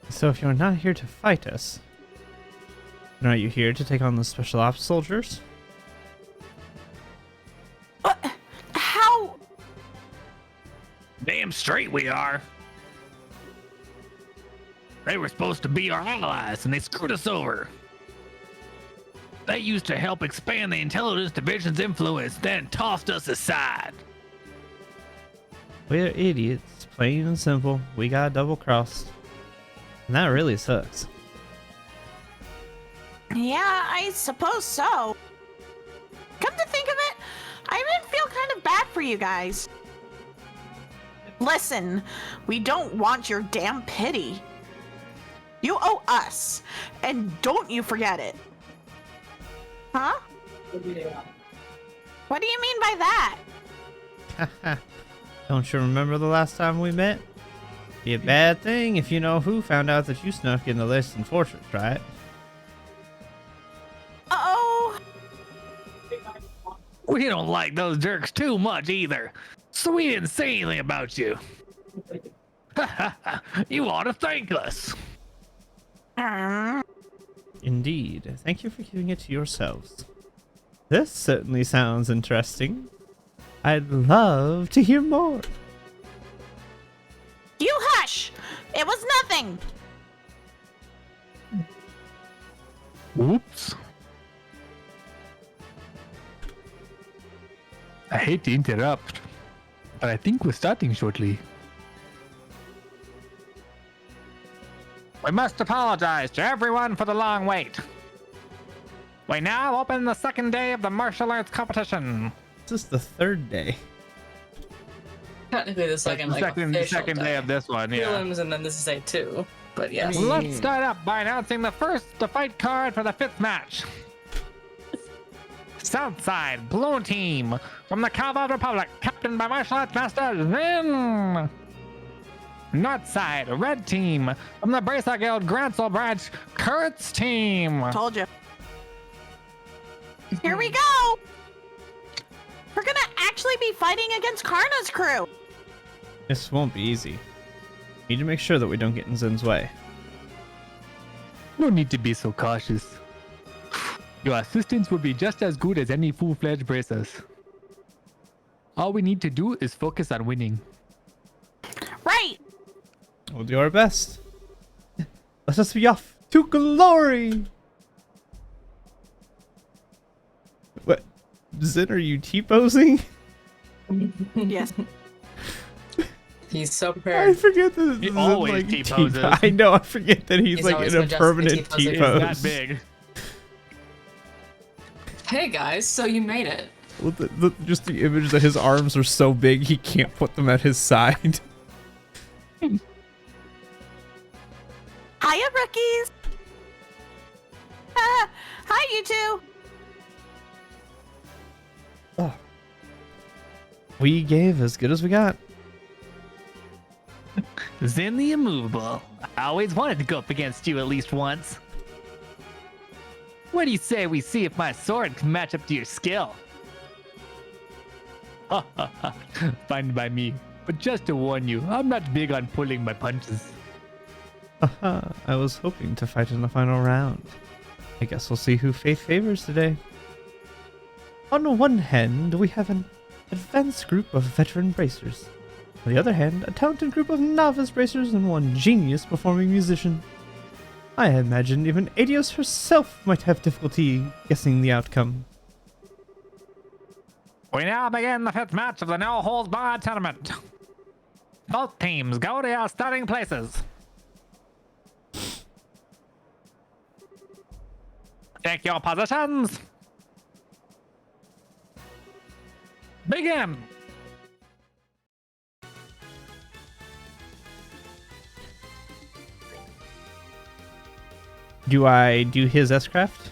So if you're not here to fight us, then are you here to take on the special ops soldiers? How? Damn straight we are. They were supposed to be our allies, and they screwed us over. They used to help expand the intelligence division's influence, then tossed us aside. We're idiots, plain and simple. We got double-crossed. And that really sucks. Yeah, I suppose so. Come to think of it, I even feel kind of bad for you guys. Listen, we don't want your damn pity. You owe us, and don't you forget it. Huh? What do you mean by that? Don't you remember the last time we met? Be a bad thing if you know who found out that you snuck in the Listen Fortress, right? Uh-oh. We don't like those jerks too much either, so we didn't say anything about you. You ought to thank us. Indeed. Thank you for keeping it to yourselves. This certainly sounds interesting. I'd love to hear more. You hush! It was nothing! Oops. I hate to interrupt, but I think we're starting shortly. We must apologize to everyone for the long wait. We now open the second day of the martial arts competition. This is the third day. Technically the second, like, second official day of this one, yeah. Prelims, and then this is day 2. But yes. Let's start up by announcing the first to fight card for the 5th match. Southside Blue Team from the Cowboy Republic, captained by martial arts master Zin. Northside Red Team from the Bracer Guild Gransel Branch, Kurt's team. Told you. Here we go. We're gonna actually be fighting against Karna's crew. This won't be easy. Need to make sure that we don't get in Zen's way. No need to be so cautious. Your assistance will be just as good as any full-fledged bracers. All we need to do is focus on winning. Right. We'll do our best. Let us be off to glory. What? Zen, are you T-posing? Yes. He's so I prepared. forget that He Zen, always like, T-poses. I know, I forget that he's like always in a majestic permanent T-poser. He's T-pose. That big. Hey guys, so you made it. With just the image that his arms are so big he can't put them at his side. Hiya, rookies. Hi, you two. Oh. We gave as good as we got. Zen the Immovable. I always wanted to go up against you at least once. What do you say we see if my sword can match up to your skill? Fine by me. But just to warn you, I'm not big on pulling my punches. I was hoping to fight in the final round. I guess we'll see who fate favors today. On one hand, we have an advanced group of veteran bracers. On the other hand, a talented group of novice bracers and one genius performing musician. I imagine even Adios herself might have difficulty guessing the outcome. We now begin the 5th match of the No Holds Barred tournament. Both teams go to your starting places. Take your positions. Begin. Do I do his S-Craft?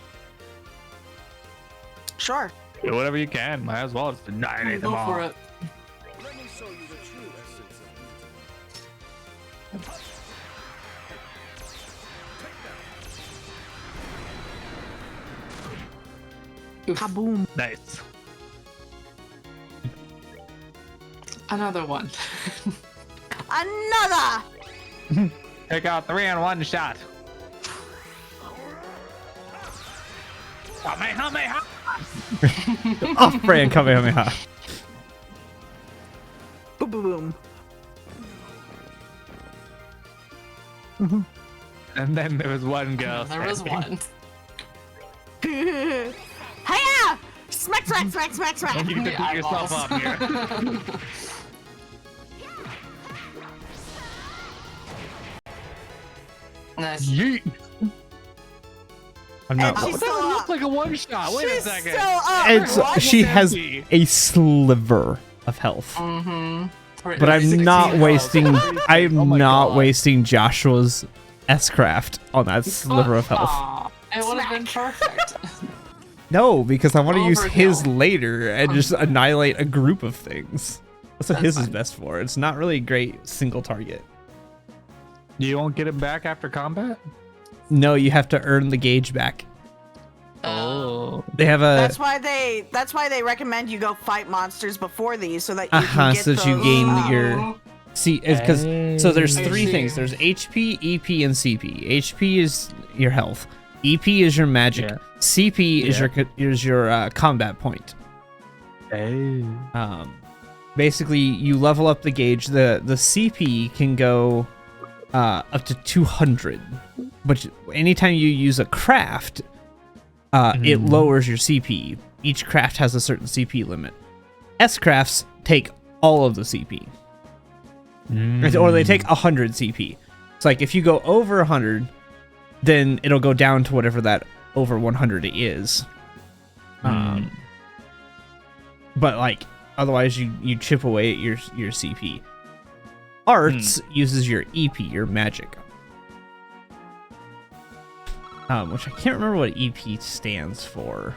Sure. Do whatever you can. Might as well just annihilate them Go all. for it. Let me show you the true essence of Kaboom. Nice. Another one. Another. Take out 3 in one shot. Kamehameha! Off brand Kamehameha. Boom, boom, And then there was one girl. There was standing. one. boom. Hiya! Smack, smack, smack, smack, smack. You need to put yourself up here. Nice. Yeet. I'm not. And she's That still looked up. like a one shot. Wait She's a second. still up. It's she has empty. a sliver of health, Mm-hmm. but I'm not wasting. I'm Oh my not God. wasting Joshua's S-Craft on that sliver of health. Aw, it would have been perfect. No, because I want to use Overkill. his later and just annihilate a group of things. That's what his is fine. best for. It's not really a great single target. You won't get him back after combat? No, you have to earn the gauge back. Oh. They have a That's why they recommend you go fight monsters before these so that you can get so that you those, gain Oh. your see because so there's I three see. things. There's HP, EP, and CP. HP is your health. EP is your magic. Yeah. CP is your combat point. Hey. Basically you level up the gauge. The CP can go up to 200, but anytime you use a craft, it lowers your CP. Each craft has a certain CP limit. S crafts take all of the CP, or they take 100 CP. It's like if you go over 100, then it'll go down to whatever that over 100 is. But like otherwise you chip away at your CP. Arts uses your EP, your magic. Which I can't remember what EP stands for.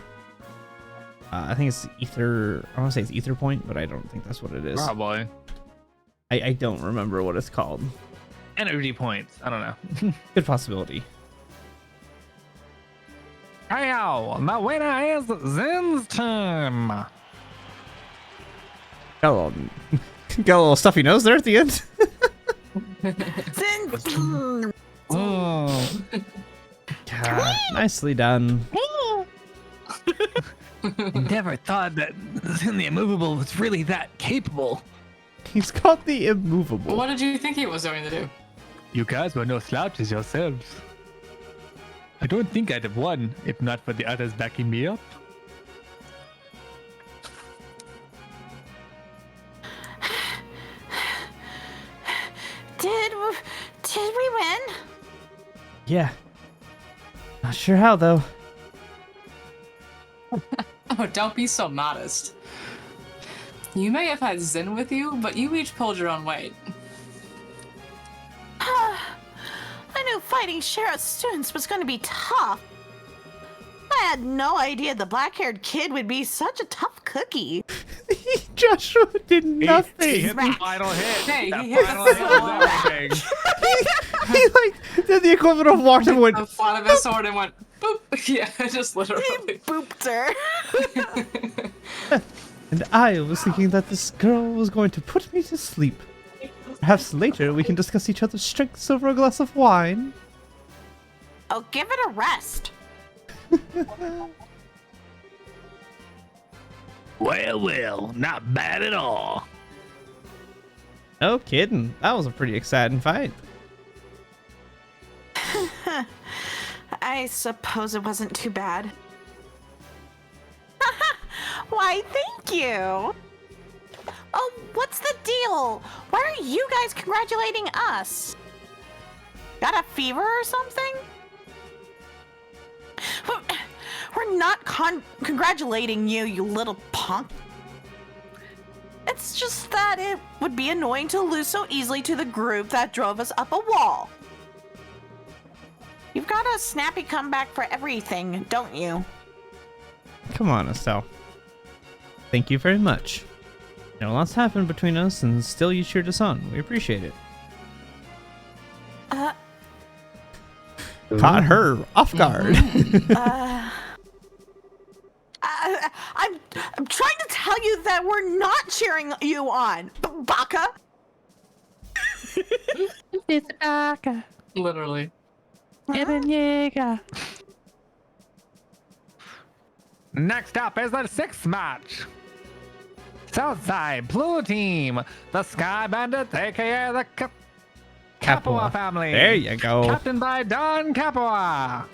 I think it's ether. I want to say it's ether point, but I don't think that's what it is. Probably. I don't remember what it's called. Energy points. I don't know. Good possibility. Hey-o, the winner is Zen's turn. Got a little stuffy nose there at the end. Oh. God, nicely done. Never thought that Zen the Immovable was really that capable. He's got the immovable. What did you think he was going to do? You guys were no slouches yourselves. I don't think I'd have won if not for the others backing me up. Did we win? Yeah. Not sure how though. Oh, don't be so modest. You may have had Zen with you, but you each pulled your own weight. I knew fighting sheriff students was going to be tough. I had no idea the black-haired kid would be such a tough cookie. Joshua did nothing. He hit the final hit. Hey, That he hit final the hit was everything. He like did the equivalent of walked and went. The flat of his sword and went boop. Yeah, just literally. He booped her. And I was thinking that this girl was going to put me to sleep. Perhaps later we can discuss each other's strengths over a glass of wine. Oh, give it a rest. Well, not bad at all. No kidding. That was a pretty exciting fight. I suppose it wasn't too bad. Why, thank you. Oh, what's the deal? Why are you guys congratulating us? Got a fever or something? We're not congratulating you, you little punk. It's just that it would be annoying to lose so easily to the group that drove us up a wall. You've got a snappy comeback for everything, don't you? Come on, Estelle. Thank you very much. You know, lots happened between us, and still you cheered us on. We appreciate it. Caught her off guard. I'm trying to tell you that we're not cheering you on, Baka. It's Aka. Literally. Next up is the sixth match. Southside Blue Team, the Sky Bandits, aka the Capua family. There you go. Captained by Don Capua.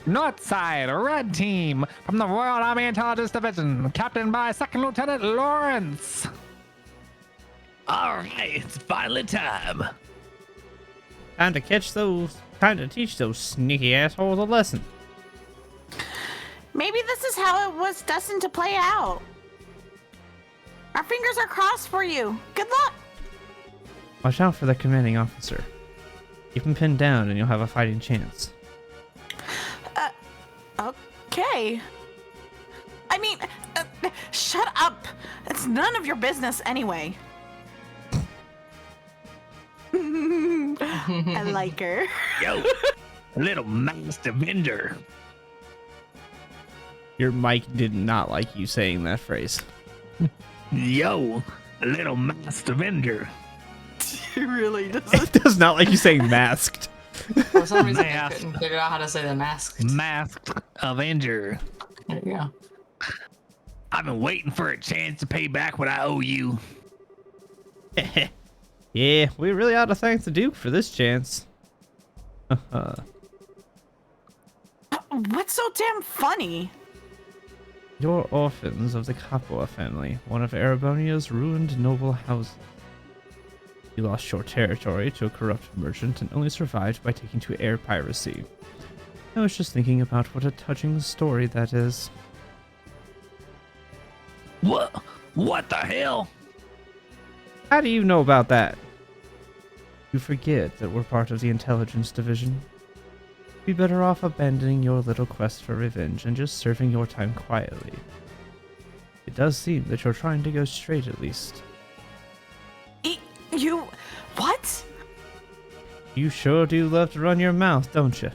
Northside Red Team from the Royal Army Intelligence Division, captained by Second Lieutenant Lawrence. All right, it's finally time. Time to teach those sneaky assholes a lesson. Maybe this is how it was destined to play out. Our fingers are crossed for you. Good luck. Watch out for the commanding officer. Keep him pinned down and you'll have a fighting chance. Okay. I mean, shut up. It's none of your business anyway. I like her. Yo, little master vendor. Your mic did not like you saying that phrase. Yo, little master vendor. He really does. It does not like you saying masked. For some reason, I Masked. couldn't figure out how to say the mask. Masked Avenger. There you go. I've been waiting for a chance to pay back what I owe you. Yeah, we really ought to thank the Duke for this chance. What's so damn funny? You're orphans of the Capua family, one of Erebonia's ruined noble houses. You lost your territory to a corrupt merchant and only survived by taking to air piracy. I was just thinking about what a touching story that is. What? What the hell? How do you know about that? You forget that we're part of the intelligence division. Be better off abandoning your little quest for revenge and just serving your time quietly. It does seem that you're trying to go straight at least. You... what? You sure do love to run your mouth, don't you?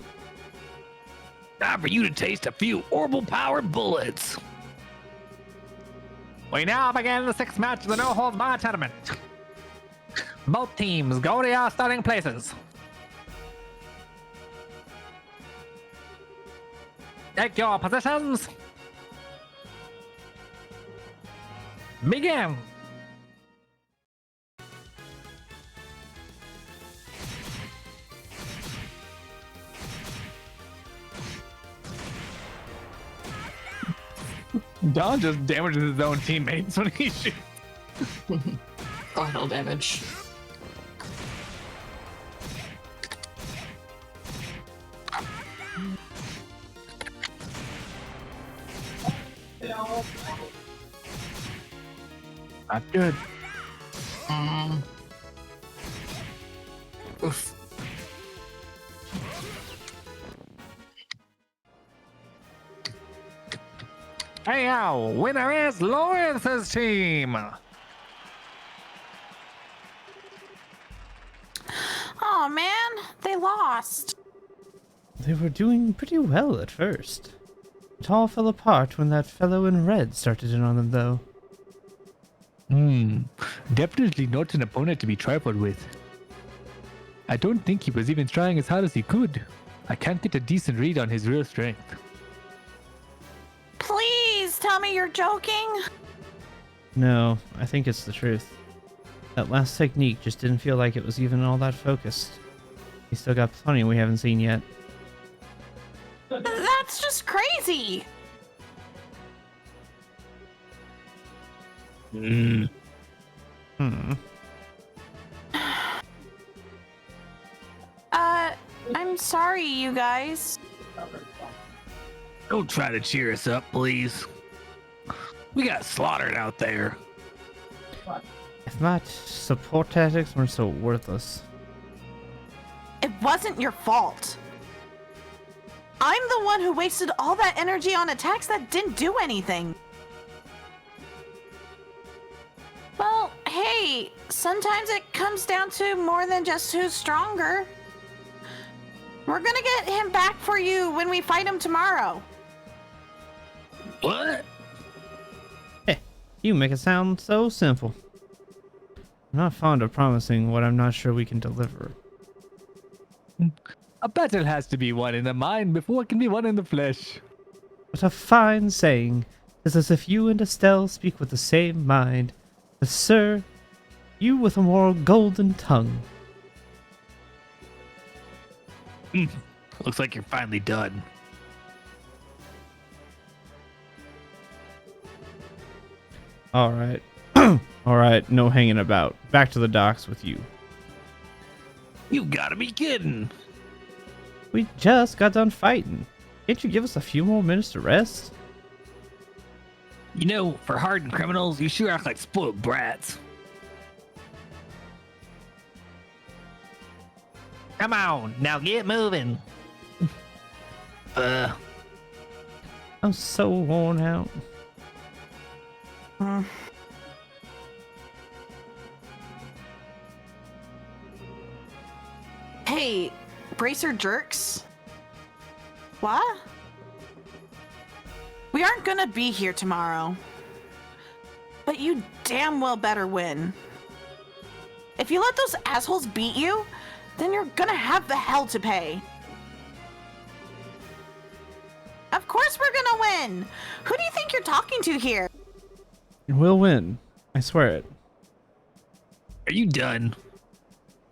Time for you to taste a few orbital powered bullets. We now begin the 6th match of the no-holds-barred tournament. Both teams go to your starting places. Take your positions. Begin. Don just damages his own teammates when he shoots. Final damage. Not good. Oof. Hey, winner is Lawrence's team. Oh man, they lost. They were doing pretty well at first. It all fell apart when that fellow in red started in on them, though. Definitely not an opponent to be trifled with. I don't think he was even trying as hard as he could. I can't get a decent read on his real strength. Please tell me you're joking. No, I think it's the truth. That last technique just didn't feel like it was even all that focused. We still got plenty we haven't seen yet. That's just crazy. I'm sorry, you guys. Don't try to cheer us up, please. We got slaughtered out there. If my support tactics weren't so worthless. It wasn't your fault. I'm the one who wasted all that energy on attacks that didn't do anything. Well, hey, sometimes it comes down to more than just who's stronger. We're gonna get him back for you when we fight him tomorrow. What? You make it sound so simple. I'm not fond of promising what I'm not sure we can deliver. A battle has to be won in the mind before it can be won in the flesh. What a fine saying. It's as if you and Estelle speak with the same mind. But sir, you with a more golden tongue. Looks like you're finally done. Alright. Alright, no hanging about. Back to the docks with you. You gotta be kidding. We just got done fighting. Can't you give us a few more minutes to rest? You know, for hardened criminals, you sure act like spoiled brats. Come on, now get moving. I'm so worn out. Hey, bracer jerks. What? We aren't gonna be here tomorrow. But you damn well better win. If you let those assholes beat you, then you're gonna have the hell to pay. Of course we're gonna win! Who do you think you're talking to here? We'll win. I swear it. Are you done?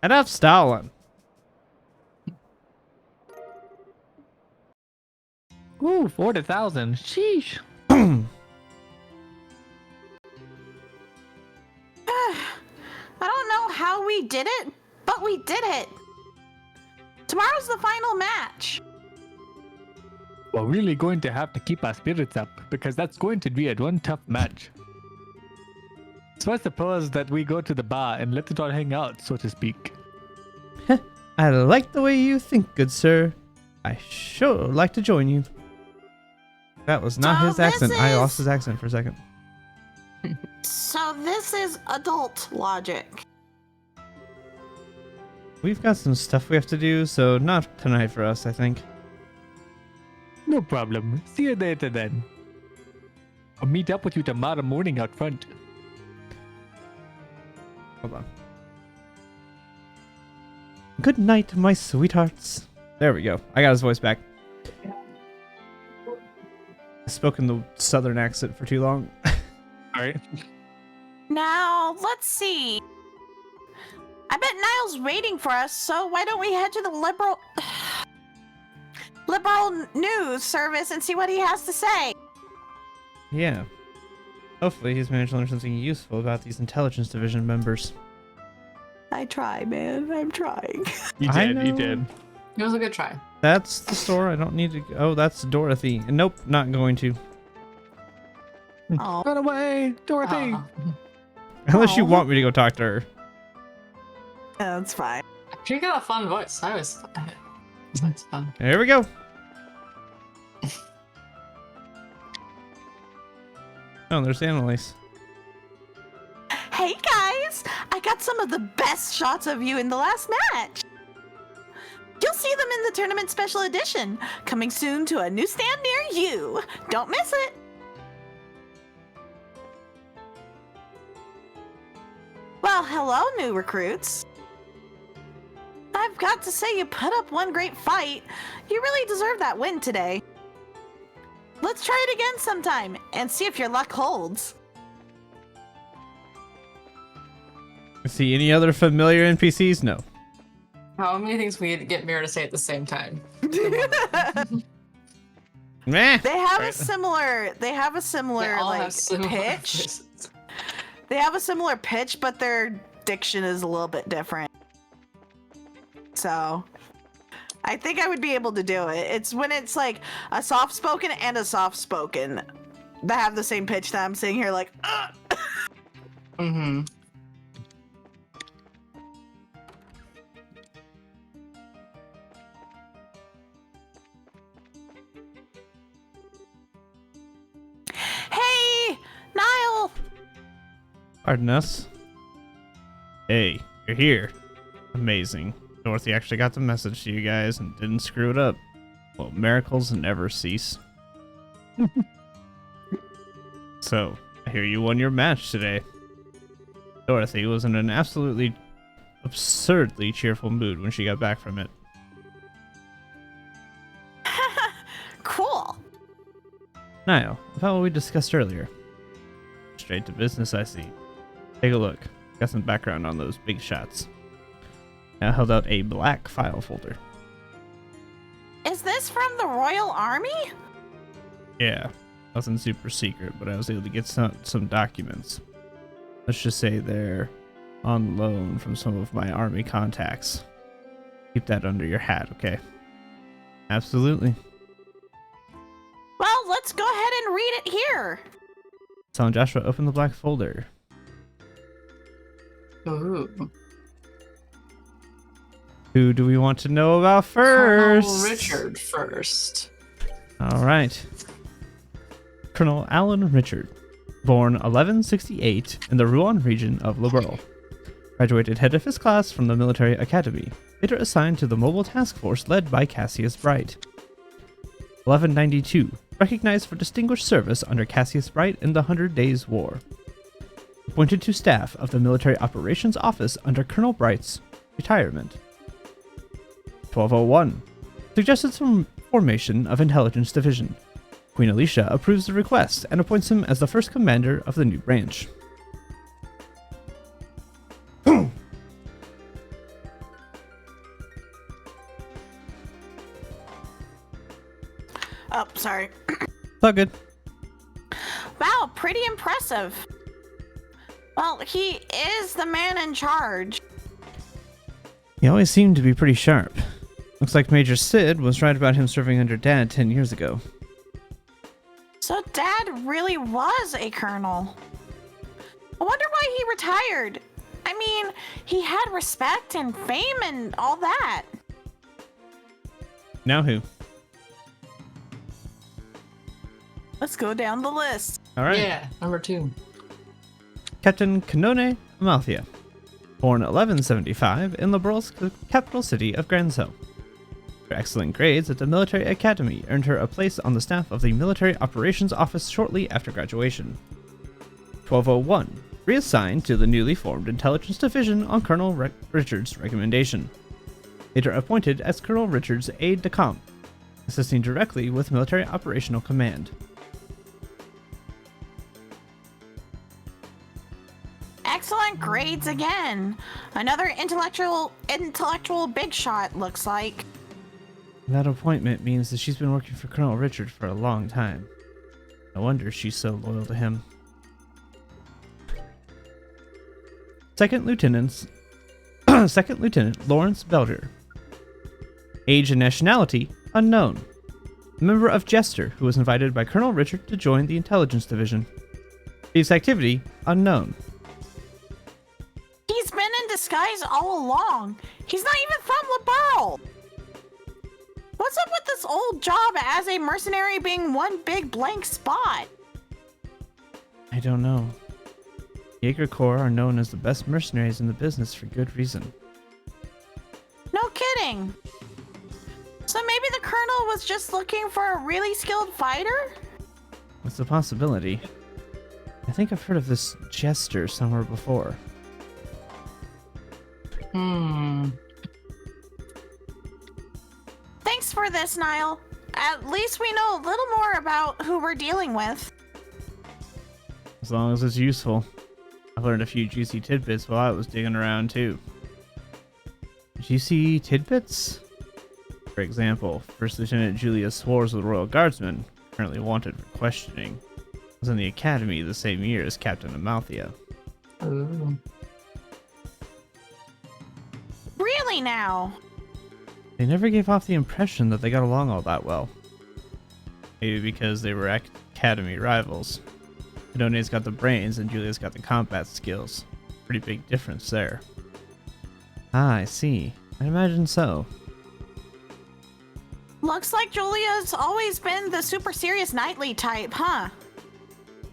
Enough stalling. Ooh, 40,000. Sheesh. I don't know how we we did it, but we did it. Tomorrow's the final match. We're really going to have to keep our spirits up because that's going to be one tough match. So I suppose that we go to the bar and let it all hang out, so to speak. I like the way you think, good sir. I sure like to join you. That was not So his accent. this I is- lost his accent for a second. So this is adult logic. We've got some stuff we have to do, so not tonight for us, I think. No problem. See you later then. I'll meet up with you tomorrow morning out front. Hold on. Good night, my sweethearts. There we go. I got his voice back. I've spoken the southern accent for too long. Alright. Now, let's see. I bet Niall's waiting for us, so why don't we head to the liberal news service and see what he has to say? Yeah. Hopefully he's managed to learn something useful about these intelligence division members. I try, man. I'm trying. You I did, you know. did. It was a good try. That's the store. I don't need to... Oh, that's Dorothy. Nope, not going to. Oh, Run away, Dorothy! Oh. Unless you Aw. want me to go talk to her. that's fine. She got a fun voice. It's fun. Here we go. Oh, there's Annalise. Hey guys, I got some of the best shots of you in the last match. You'll see them in the tournament special edition, coming soon to a newsstand near you. Don't miss it. Well, hello, new recruits. I've got to say you put up one great fight. You really deserve that win today. Let's try it again sometime and see if your luck holds. See any other familiar NPCs? No. How many things we need to get Mira to say at the same time? Meh. They have Right. a similar. They have a They similar all like have similar pitch. voices. They have a similar pitch, but their diction is a little bit different. So, I think I would be able to do it. It's when it's like a soft spoken and a soft spoken that have the same pitch that I'm sitting here like. Mm-hmm. Hey, Niall. Pardon us. Hey, you're here. Amazing. Dorothy actually got the message to you guys and didn't screw it up. Well, miracles never cease. So, I hear you won your match today. Dorothy was in an absolutely absurdly cheerful mood when she got back from it. Cool. Niall, about what we discussed earlier. Straight to business, I see. Take a look. Got some background on those big shots. I held out a black file folder. Is this from the Royal Army? Yeah, nothing super secret, but I was able to get some documents. Let's just say they're on loan from some of my army contacts. Keep that under your hat, okay? Absolutely. Well, let's go ahead and read it here. Telling Joshua, open the black folder. Ooh. Who do we want to know about Colonel first? Richard first. All right. Colonel Alan Richard, born 1168 in the Rouen region of Liberal. Graduated head of his class from the military academy, later assigned to the mobile task force led by Cassius Bright. 1192, recognized for distinguished service under Cassius Bright in the 100 Days War. Appointed to staff of the Military Operations Office under Colonel Bright's retirement. 1201, suggested some formation of Intelligence Division. Queen Alicia approves the request and appoints him as the first commander of the new branch. Oh, sorry. It's all good. Wow, pretty impressive. Well, he is the man in charge. He always seemed to be pretty sharp. Looks like Major Sid was right about him serving under Dad 10 years ago. So Dad really was a colonel. I wonder why he retired. I mean, he had respect and fame and all that. Now who? Let's go down the list. Alright. Yeah, number 2. Captain Kanone Amalthea. Born 1175 in Liberal's capital city of Granzo. Her excellent grades at the military academy earned her a place on the staff of the Military Operations Office shortly after graduation. 1201. Reassigned to the newly formed Intelligence Division on Colonel Richards' recommendation. Later appointed as Colonel Richards' aide-de-camp, assisting directly with Military Operational Command. Excellent grades again. Another intellectual big shot, looks like. That appointment means that she's been working for Colonel Richard for a long time. No wonder she's so loyal to him. Second Lieutenant Lawrence Belger. Age and nationality unknown. A member of Jester who was invited by Colonel Richard to join the Intelligence Division. His activity unknown. He's been in disguise all along. He's not even from Liberal. What's up with this old job as a mercenary being one big blank spot? I don't know. Jaeger Corps are known as the best mercenaries in the business for good reason. No kidding. So maybe the colonel was just looking for a really skilled fighter? What's the possibility? I think I've heard of this Jester somewhere before. Thanks for this, Niall. At least we know a little more about who we're dealing with. As long as it's useful. I've learned a few juicy tidbits while I was digging around too. Juicy tidbits? For example, First Lieutenant Julius Swartz of the Royal Guardsmen, currently wanted for questioning, was in the academy the same year as Captain Amalthea. Ooh. Really now? They never gave off the impression that they got along all that well. Maybe because they were academy rivals. Cadone's got the brains and Julia's got the combat skills. Pretty big difference there. Ah, I see. I imagine so. Looks like Julia's always been the super serious knightly type, huh?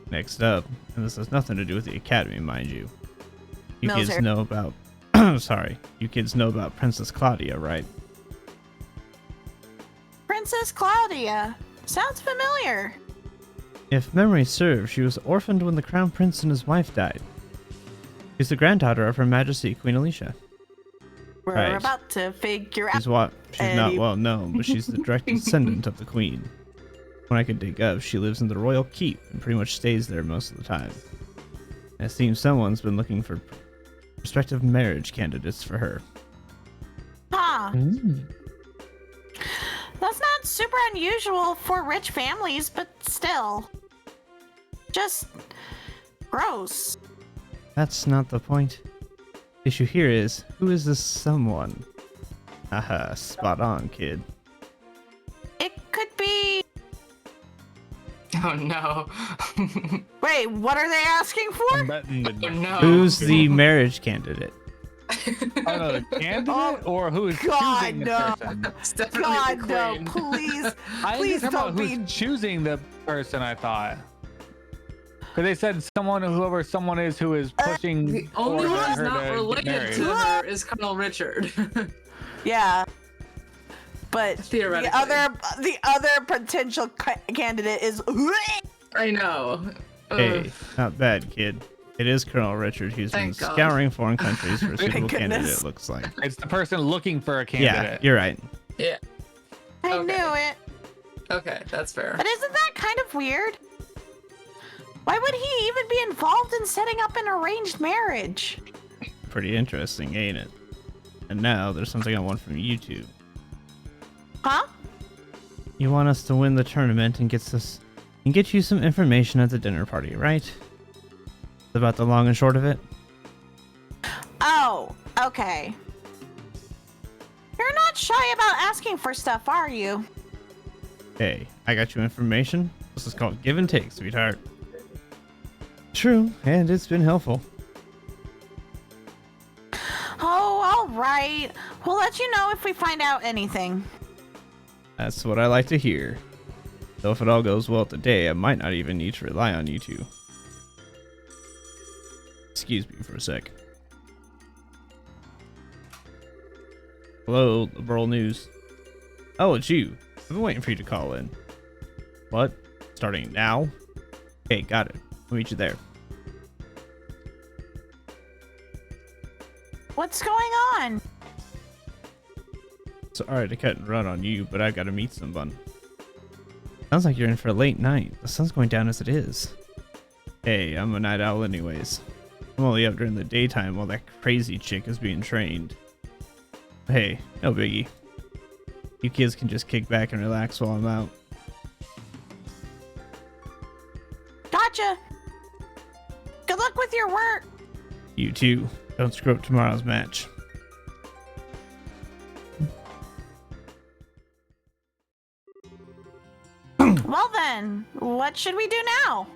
Next up, and this has nothing to do with the academy, mind you. You kids Military. know about... sorry. You kids know about Princess Claudia, right? Princess Claudia. Sounds familiar. If memory serves, she was orphaned when the Crown Prince and his wife died. She's the granddaughter of Her Majesty Queen Alicia. We're Right. about to figure out. She's not well known, but she's the direct descendant of the Queen. When I could dig up, she lives in the royal keep and pretty much stays there most of the time. It seems someone's been looking for prospective marriage candidates for her. Huh. That's not super unusual for rich families, but still. Just gross. That's not the point. The issue here is, who is this someone? Haha, spot on, kid. It could be. Oh no. Wait, what are they asking for? I'm betting the Oh no. Who's the marriage candidate? I don't know, the candidate or who is God, choosing the no. person? It's definitely God, the no, queen. please. I Please think about don't who's be. choosing the person. I thought because they said whoever someone is who is pushing The only for one who's her not to get related married. to her is Colonel Richard. Yeah. But Theoretically. the other potential candidate is. I know. Hey, Ugh. not bad, kid. It is Colonel Richard who's been Thank God. scouring foreign countries for a Thank suitable candidate, goodness. it looks like. It's the person looking for a Yeah, candidate. you're right. Yeah. I Okay. knew it. Okay, that's fair. But isn't that kind of weird? Why would he even be involved in setting up an arranged marriage? Pretty interesting, ain't it? And now there's something I want from you two. Huh? You want us to win the tournament and get you some information at the dinner party, right? About the long and short of it? Oh, okay. shy about asking for stuff, are you? Hey, I got you information. This is called give and take, sweetheart. True, and it's been helpful. Oh, all right. We'll let you know if we find out anything. That's what I like to hear. Though if it all goes well today, I might not even need to rely on you two. Excuse me for a sec. Hello, Liberal News. Oh, it's you. I've been waiting for you to call in. What? Starting now? Okay, got it. I'll meet you there. What's going on? Sorry to cut and run on you, but I've got to meet someone. Sounds like you're in for a late night. The sun's going down as it is. Hey, I'm a night owl anyways. I'm only up during the daytime while that crazy chick is being trained. Hey, no biggie. You kids can just kick back and relax while I'm out. Gotcha. Good luck with your work. You too. Don't screw up tomorrow's match. Well then, what should we do now?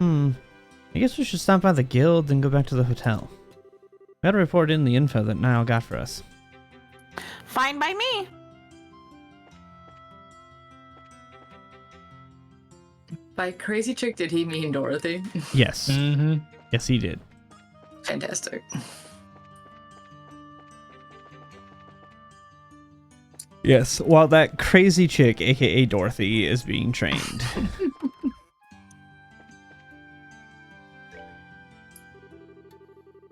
I guess we should stop by the guild and go back to the hotel. We gotta report in the info that Niall got for us. Fine by me. By crazy chick, did he mean Dorothy? Yes. Mm-hmm. Yes, he did. Fantastic. Yes, while that crazy chick, aka Dorothy, is being trained.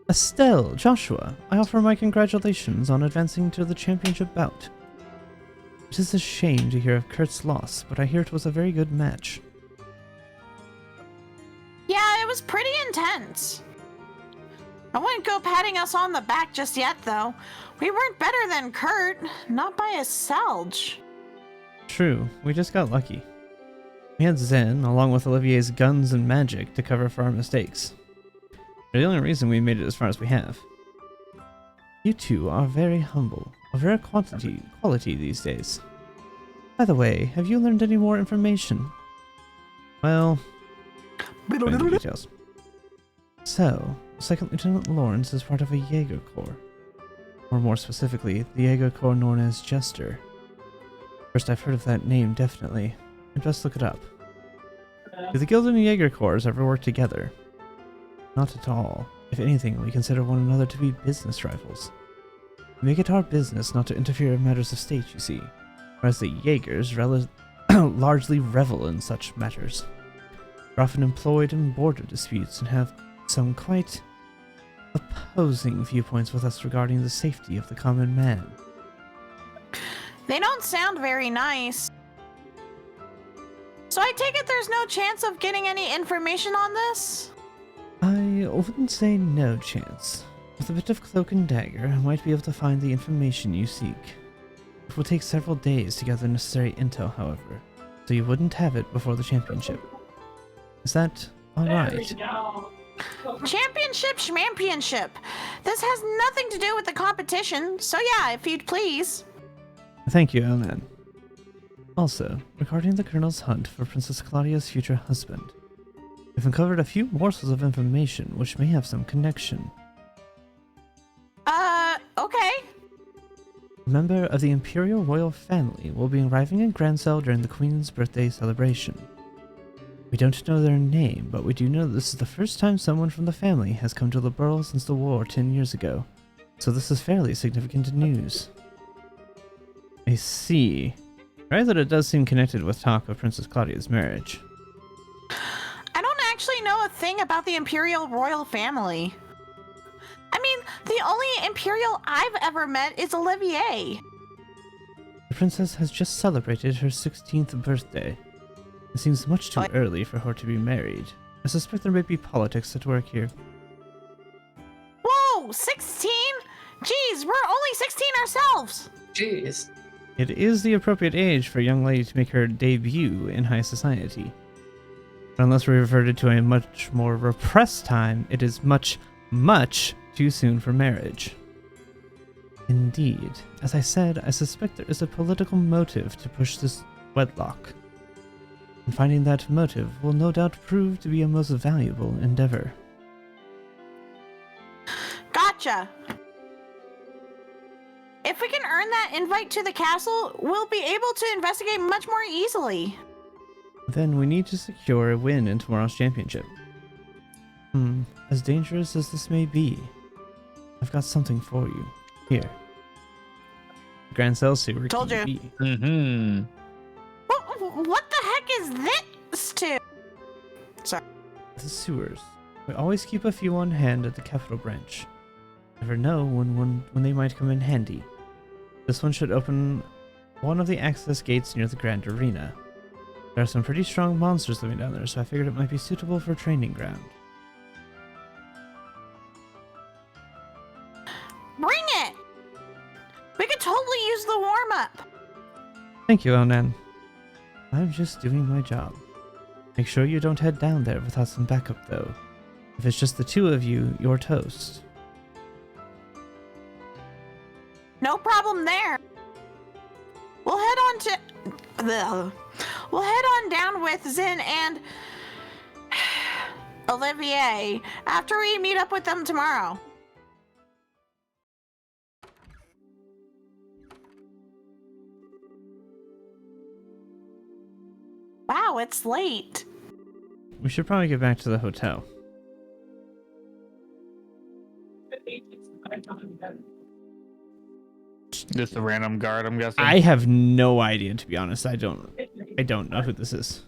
Estelle, Joshua, I offer my congratulations on advancing to the championship bout. It is a shame to hear of Kurt's loss, but I hear it was a very good match. Yeah, it was pretty intense. I wouldn't go patting us on the back just yet, though. We weren't better than Kurt, not by a selge. True, we just got lucky. We had Zen, along with Olivier's guns and magic, to cover for our mistakes. They're the only reason we made it as far as we have. You two are very humble, of rare quality these days. By the way, have you learned any more information? Well, going into details. So, Second Lieutenant Lawrence is part of a Jaeger Corps. Or more specifically, the Jaeger Corps known as Jester. First I've heard of that name, definitely. I'd best look it up. Do the Guild and the Jaeger Corps ever work together? Not at all. If anything, we consider one another to be business rivals. We make it our business not to interfere in matters of state, you see, whereas the Jaegers largely revel in such matters. They're often employed in border disputes and have some quite opposing viewpoints with us regarding the safety of the common man. They don't sound very nice. So I take it there's no chance of getting any information on this? I wouldn't say no chance. With a bit of cloak and dagger, I might be able to find the information you seek. It will take several days to gather necessary intel, however, so you wouldn't have it before the championship. Is that alright? Championship schmampionship. This has nothing to do with the competition, so yeah, if you'd please. Thank you, Elnan. Also, regarding the Colonel's hunt for Princess Claudia's future husband, we've uncovered a few morsels of information which may have some connection. Okay. A member of the Imperial Royal Family will be arriving in Grancel during the Queen's birthday celebration. We don't know their name, but we do know this is the first time someone from the family has come to the Burl since the war 10 years ago, so this is fairly significant news. I see. Right, that it does seem connected with talk of Princess Claudia's marriage. I don't actually know a thing about the Imperial Royal Family. I mean, the only Imperial I've ever met is Olivier. The princess has just celebrated her 16th birthday. It seems much too early for her to be married. I suspect there may be politics at work here. Whoa, 16? Jeez, we're only 16 ourselves. Jeez. It is the appropriate age for a young lady to make her debut in high society. But unless we reverted to a much more repressed time, it is much, much too soon for marriage. Indeed. As I said, I suspect there is a political motive to push this wedlock. And finding that motive will no doubt prove to be a most valuable endeavor. Gotcha. If we can earn that invite to the castle, we'll be able to investigate much more easily. Then we need to secure a win in tomorrow's championship. As dangerous as this may be, I've got something for you. Here. Grand Cell Sewer. Told you. Mm-hmm. What the heck is this to? Sorry. The sewers. We always keep a few on hand at the capital branch. Never know when they might come in handy. This one should open one of the access gates near the Grand Arena. There are some pretty strong monsters living down there, so I figured it might be suitable for a training ground. Bring it! We could totally use the warm-up. Thank you, Onan. I'm just doing my job. Make sure you don't head down there without some backup, though. If it's just the two of you, you're toast. No problem there. We'll head on down with Zin and Olivier after we meet up with them tomorrow. Wow, it's late. We should probably get back to the hotel. Just a random guard, I'm guessing. I have no idea, to be honest. I don't know who this is.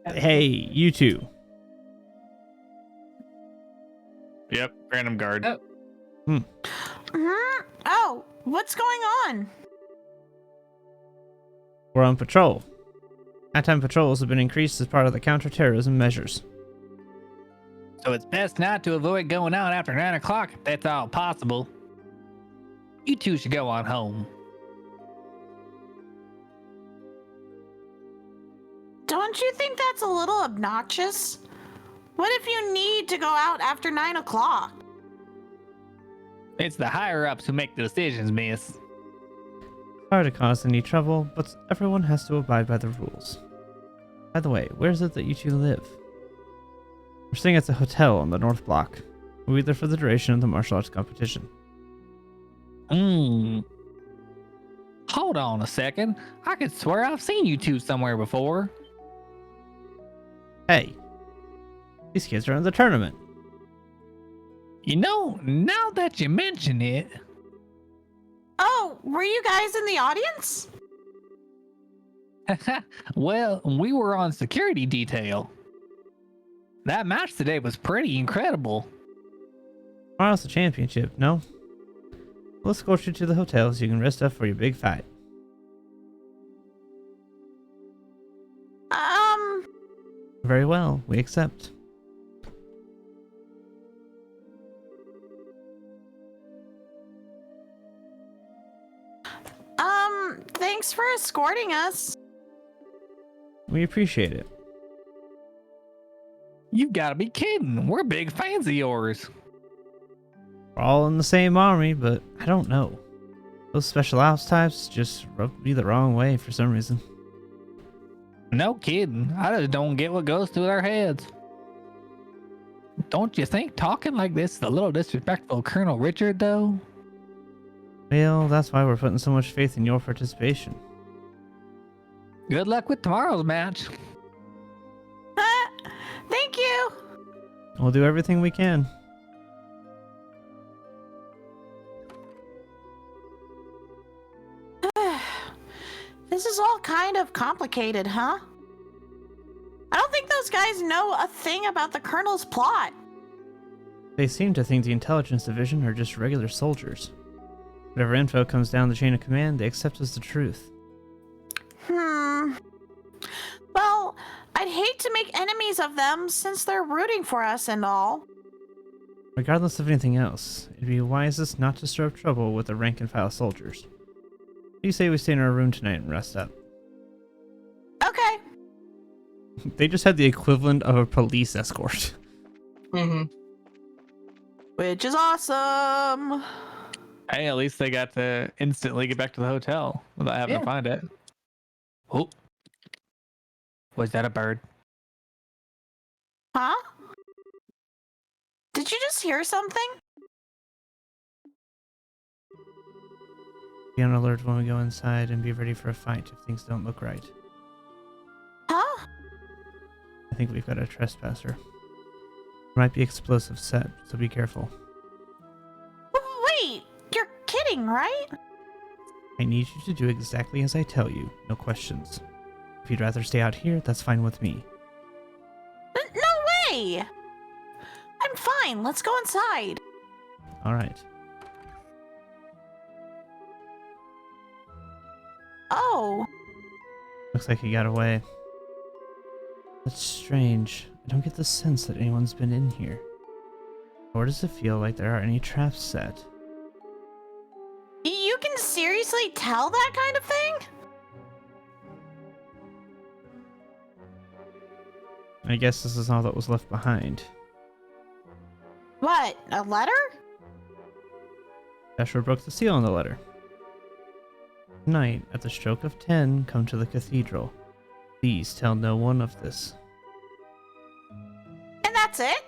Hey, you two. Yep, random guard. Oh. Oh, what's going on? We're on patrol. Nighttime patrols have been increased as part of the counterterrorism measures. So it's best not to avoid going out after 9 o'clock if that's all possible. You two should go on home. Don't you think that's a little obnoxious? What if you need to go out after 9 o'clock? It's the higher-ups who make the decisions, miss. Sorry to cause any trouble, but everyone has to abide by the rules. By the way, where is it that you two live? We're staying at the hotel on the North Block. We'll be there for the duration of the martial arts competition. Hold on a second. I could swear I've seen you two somewhere before. Hey, these kids are in the tournament. You know, now that you mention it... Oh, were you guys in the audience? Well, we were on security detail. That match today was pretty incredible. Tomorrow's the championship, no? We'll escort you to the hotel so you can rest up for your big fight. Very well, we accept. Thanks for escorting us. We appreciate it. You gotta be kidding. We're big fans of yours. We're all in the same army, but I don't know. Those special ops types just rub me the wrong way for some reason. No kidding. I just don't get what goes through their heads. Don't you think talking like this is a little disrespectful, Colonel Richard, though? Well, that's why we're putting so much faith in your participation. Good luck with tomorrow's match. Thank you. We'll do everything we can. This is all kind of complicated, huh? I don't think those guys know a thing about the Colonel's plot. They seem to think the intelligence division are just regular soldiers. Whatever info comes down the chain of command, they accept as the truth. Well, I'd hate to make enemies of them since they're rooting for us and all. Regardless of anything else, it'd be wisest not to stir up trouble with the rank-and-file soldiers. What do you say we stay in our room tonight and rest up? Okay. They just had the equivalent of a police escort. Which is awesome. Hey, at least they got to instantly get back to the hotel without having to find it. Oh. Was that a bird? Huh? Did you just hear something? Be on alert when we go inside and be ready for a fight if things don't look right. Huh? I think we've got a trespasser. There might be explosives set, so be careful. Wait, you're kidding, right? I need you to do exactly as I tell you, no questions. If you'd rather stay out here, that's fine with me. No way! I'm fine, let's go inside. Alright. Oh, Looks like he got away. That's strange. I don't get the sense that anyone's been in here. Nor does it feel like there are any traps set. you can seriously tell that kind of thing? I guess this is all that was left behind. What, a letter? Joshua broke the seal on the letter. Tonight, at the stroke of 10, come to the cathedral. Please tell no one of this. And that's it?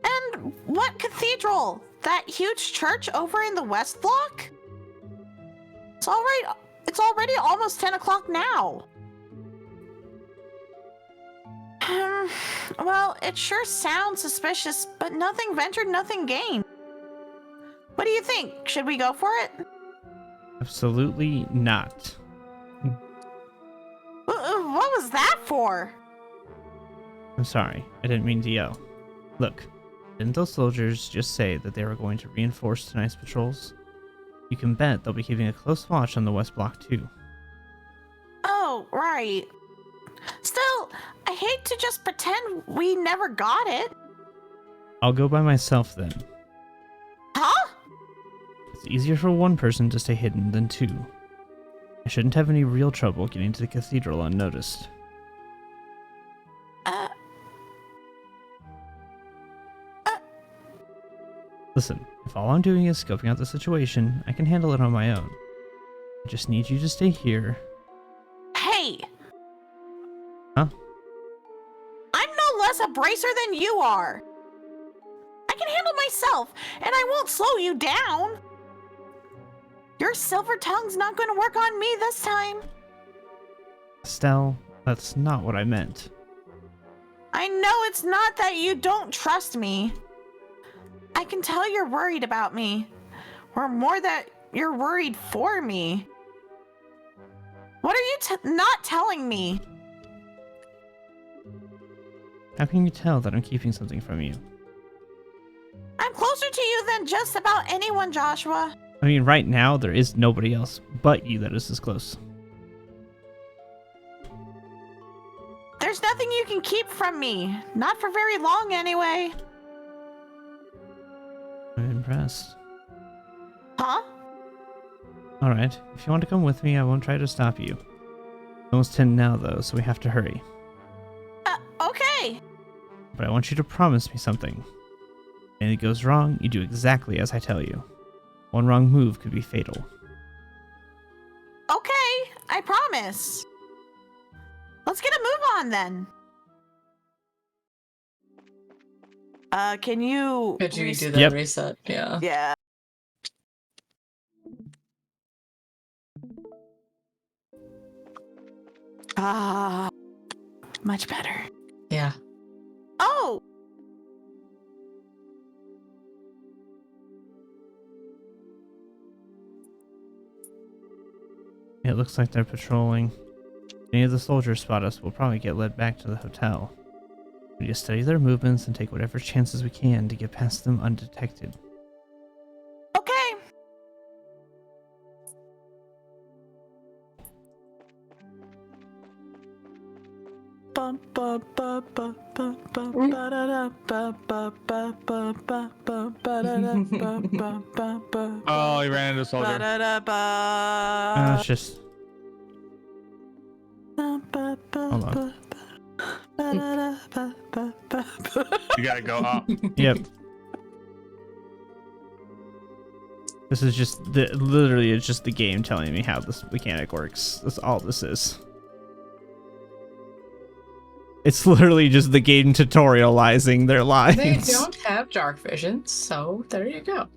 And what cathedral? That huge church over in the West Block? It's already almost 10 o'clock now. Well, it sure sounds suspicious, but nothing ventured, nothing gained. What do you think? Should we go for it? Absolutely not. What was that for? I'm sorry, I didn't mean to yell. Look, didn't those soldiers just say that they were going to reinforce tonight's patrols? You can bet they'll be keeping a close watch on the West Block too. Oh, right. Still, I hate to just pretend we never got it. I'll go by myself then. Huh? It's easier for one person to stay hidden than two. I shouldn't have any real trouble getting to the cathedral unnoticed. Listen, if all I'm doing is scoping out the situation, I can handle it on my own. I just need you to stay here. Hey! Huh? I'm no less a bracer than you are. I can handle myself, and I won't slow you down. Your silver tongue's not going to work on me this time. Estelle, that's not what I meant. I know it's not that you don't trust me. I can tell you're worried about me, or more that you're worried for me. What are you not telling me? How can you tell that I'm keeping something from you? I'm closer to you than just about anyone, Joshua. I mean, right now, there is nobody else but you that is this close. There's nothing you can keep from me. Not for very long, anyway. I'm impressed. Huh? Alright, if you want to come with me, I won't try to stop you. It's almost 10 now, though, so we have to hurry. Okay. But I want you to promise me something. If anything goes wrong, you do exactly as I tell you. One wrong move could be fatal. Okay, I promise. Let's get a move on, then. Can you... Could you do that Yep. reset? Yeah. Yeah. Ah, much better. Yeah. Oh! It looks like they're patrolling. If any of the soldiers spot us, we'll probably get led back to the hotel. We just study their movements and take whatever chances we can to get past them undetected. Okay. Oh, he ran into a soldier. It's just... Hold on. You gotta go up. Yep. This is just literally it's just the game telling me how this mechanic works. That's all this is. It's literally just the game tutorializing their lines. They don't have dark vision, so there you go.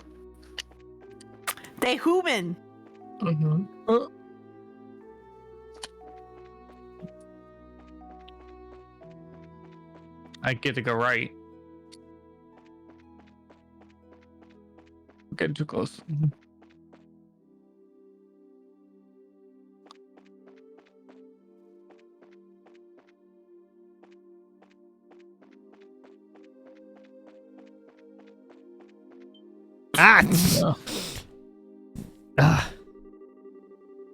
They human. Mm-hmm. I get to go right. Getting too close. Ah! Oh. Ah.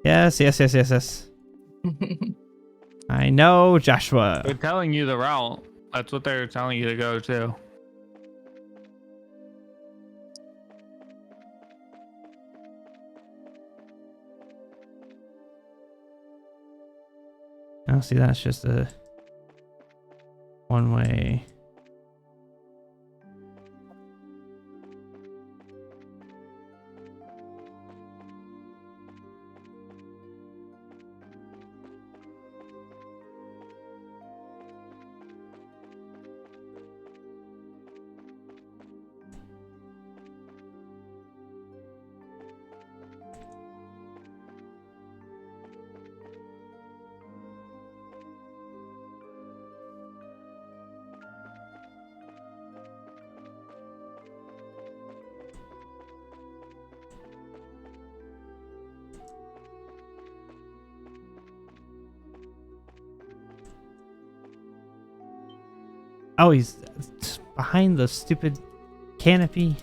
Yes. I know, Joshua. They're telling you the route. That's what they're telling you to go to. Oh, see, that's just a one-way. Oh, he's behind the stupid canopy.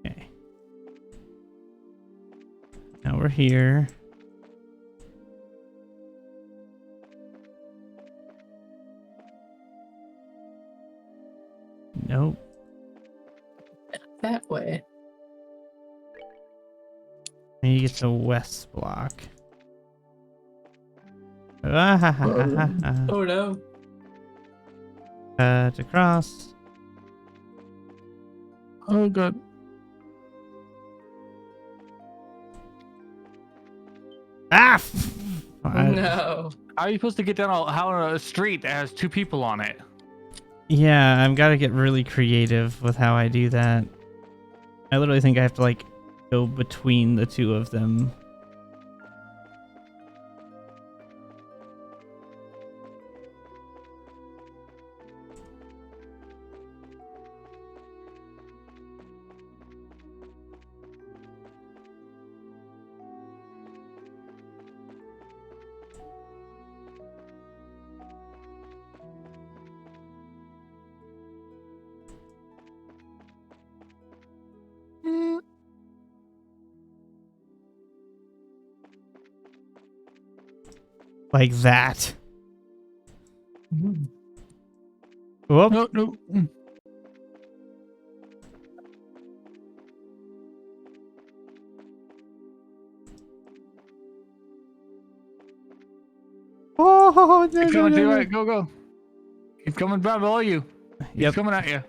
Okay. Now we're here. Nope. That way. And you get the west block. Ah, ha, ha, ha, ha, ha. Oh no. To cross. Oh god. Ah! No. How are you supposed to get down a street that has 2 people on it? Yeah, I've got to get really creative with how I do that. I literally think I have to like go between the two of them. Like that. Whoop. No. Oh, no, He's no, coming to no, you, no. right? Go. He's coming down below you. He's Yep. coming at you.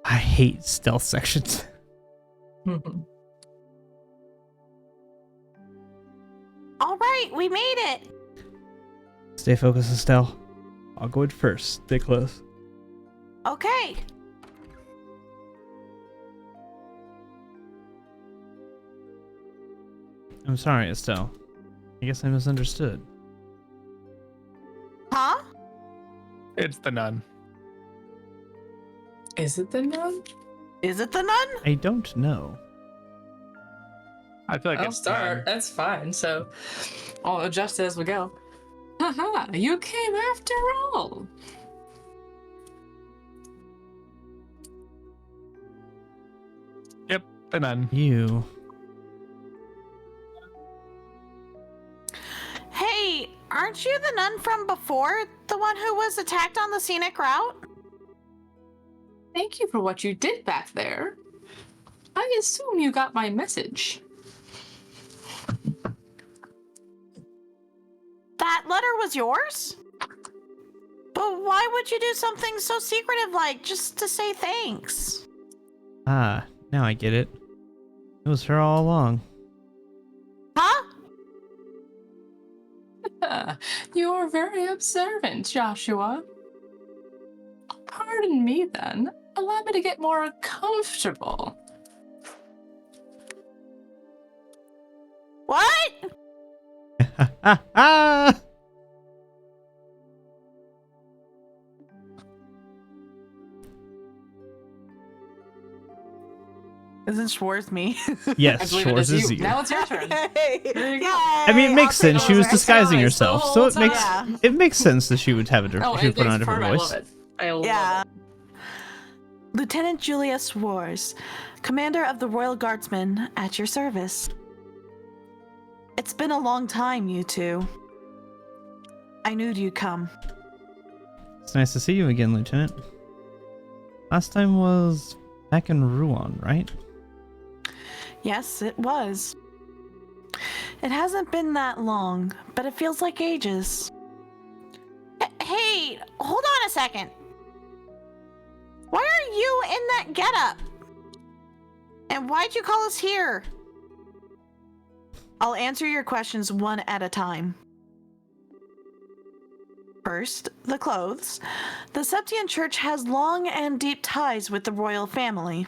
I hate stealth sections. All right, we made it. Stay focused, Estelle. I'll go in first. Stay close. Okay. I'm sorry, Estelle. I guess I misunderstood. Huh? It's the nun. Is it the nun? Is it the nun? I don't know. I feel like I'll it's start. That's fine. So I'll adjust as we go. Haha, you came after all. Yep, the nun. You. Hey, aren't you the nun from before? The one who was attacked on the scenic route? Thank you for what you did back there. I assume you got my message. That letter was yours? But why would you do something so secretive like just to say thanks? Ah, now I get it. It was her all along. Huh? You are very observant, Joshua. Pardon me then. Allow me to get more comfortable. What? Ha ha! Isn't Schwartz me? Yes, Shores is you. Now it's your turn. There you go. I mean, it makes sense. She was disguising herself, so it makes Yeah. it makes sense that she would have a Oh, she would put on a it's different perfect. voice. I love it. I love Yeah. it. Lieutenant Julia Schwartz, Commander of the Royal Guardsmen, at your service. It's been a long time, you two. I knew you'd come. It's nice to see you again, Lieutenant. Last time was back in Rouen, right? Yes, it was. It hasn't been that long, but it feels like ages. Hey, hold on a second. Why are you in that getup? And why'd you call us here? I'll answer your questions one at a time. First, the clothes. The Septian Church has long and deep ties with the royal family.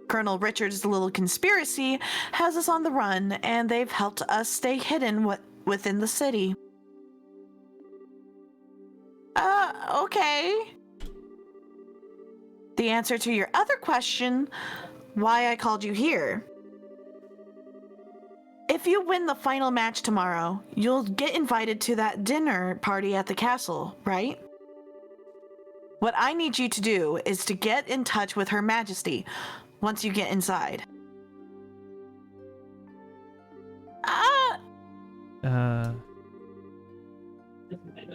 Colonel Richard's little conspiracy has us on the run, and they've helped us stay hidden within the city. Okay. The answer to your other question, why I called you here. If you win the final match tomorrow, you'll get invited to that dinner party at the castle, right? What I need you to do is to get in touch with Her Majesty once you get inside.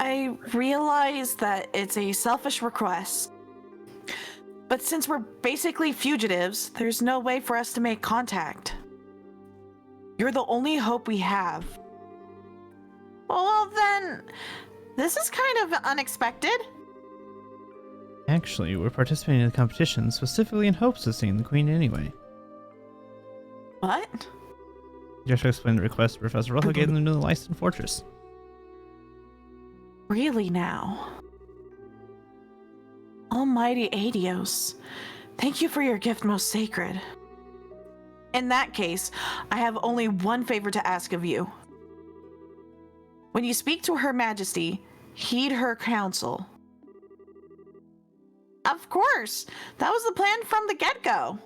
I realize that it's a selfish request, but since we're basically fugitives, there's no way for us to make contact. You're the only hope we have. Well then, this is kind of unexpected. Actually, we're participating in the competition specifically in hopes of seeing the Queen anyway. What? Joshua explained the request. Professor Ruffle gave them to the Lyston Fortress. Really now? Almighty Adios, thank you for your gift most sacred. In that case, I have only one favor to ask of you. When you speak to Her Majesty, heed her counsel. Of course, that was the plan from the get-go.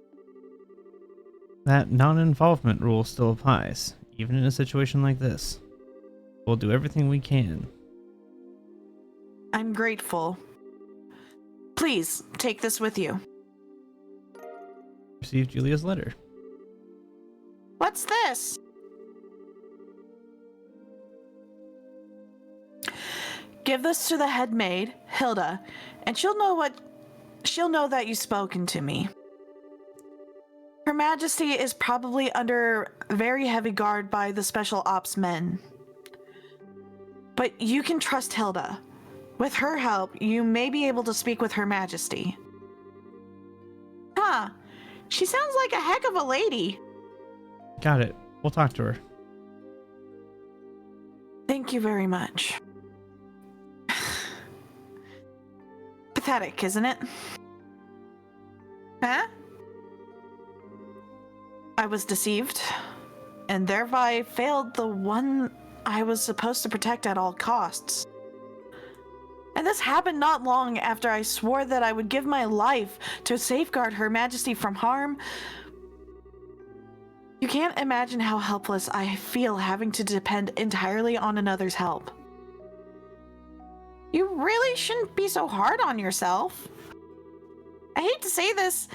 That non-involvement rule still applies, even in a situation like this. We'll do everything we can. I'm grateful. Please, take this with you. Received Julia's letter. What's this? Give this to the head maid, Hilda, and she'll know that you've spoken to me. Her Majesty is probably under very heavy guard by the special ops men. But you can trust Hilda. With her help, you may be able to speak with Her Majesty. Huh. She sounds like a heck of a lady. Got it. We'll talk to her. Thank you very much. Pathetic, isn't it? Huh? I was deceived, and thereby failed the one I was supposed to protect at all costs. And this happened not long after I swore that I would give my life to safeguard Her Majesty from harm. You can't imagine how helpless I feel having to depend entirely on another's help. You really shouldn't be so hard on yourself. I hate to say this,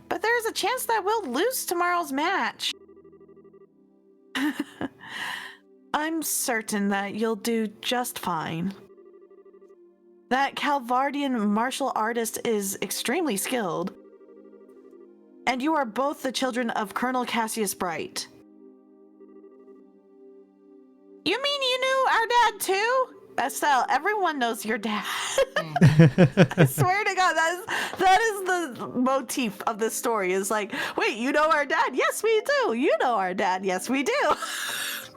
but there's a chance that we'll lose tomorrow's match. I'm certain that you'll do just fine. That Calvardian martial artist is extremely skilled. And you are both the children of Colonel Cassius Bright. You mean you knew our dad too? Estelle, everyone knows your dad. I swear to God, that is the motif of this story. Is like, wait, you know our dad? Yes, we do. You know our dad? Yes, we do.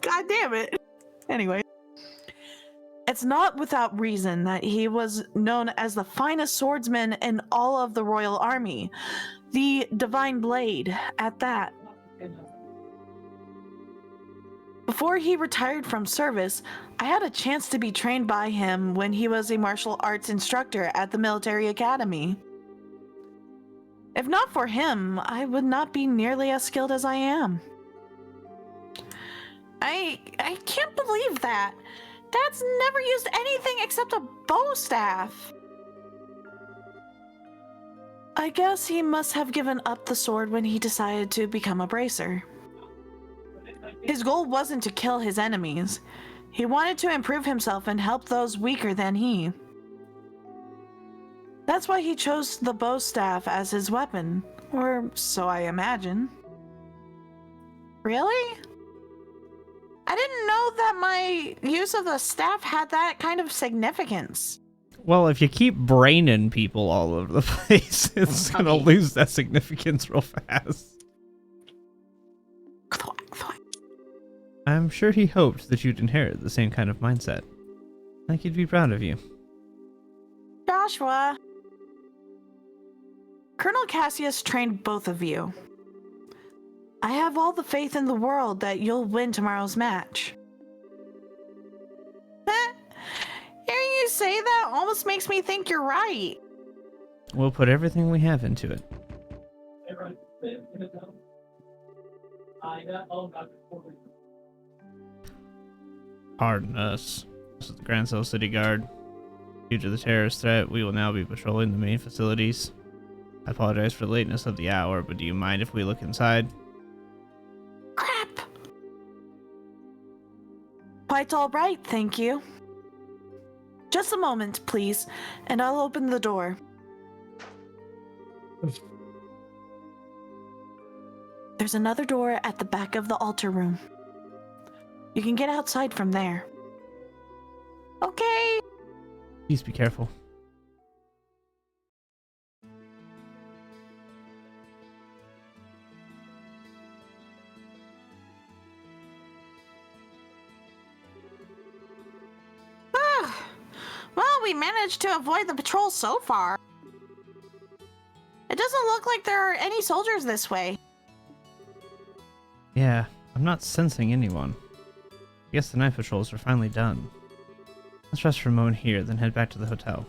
God damn it. Anyway. It's not without reason that he was known as the finest swordsman in all of the Royal Army. The Divine Blade, at that. Before he retired from service, I had a chance to be trained by him when he was a martial arts instructor at the military academy. If not for him, I would not be nearly as skilled as I am. I can't believe that. Dad's never used anything except a bow staff. I guess he must have given up the sword when he decided to become a bracer. His goal wasn't to kill his enemies. He wanted to improve himself and help those weaker than he. That's why he chose the bow staff as his weapon, or so I imagine. Really? I didn't know that my use of the staff had that kind of significance. Well, if you keep braining people all over the place, it's gonna lose that significance real fast. I'm sure he hoped that you'd inherit the same kind of mindset. I think he'd be proud of you. Joshua. Colonel Cassius trained both of you. I have all the faith in the world that you'll win tomorrow's match. Hearing you say that almost makes me think you're right. We'll put everything we have into it. Pardon us. This is the Grand Cell City Guard. Due to the terrorist threat, we will now be patrolling the main facilities. I apologize for the lateness of the hour, but do you mind if we look inside? Crap! Quite all right, thank you. Just a moment, please, and I'll open the door. There's another door at the back of the altar room. You can get outside from there. Okay. Please be careful. Well, we managed to avoid the patrol so far. It doesn't look like there are any soldiers this way. Yeah, I'm not sensing anyone. I guess the night patrols are finally done. Let's rest for a moment here, then head back to the hotel.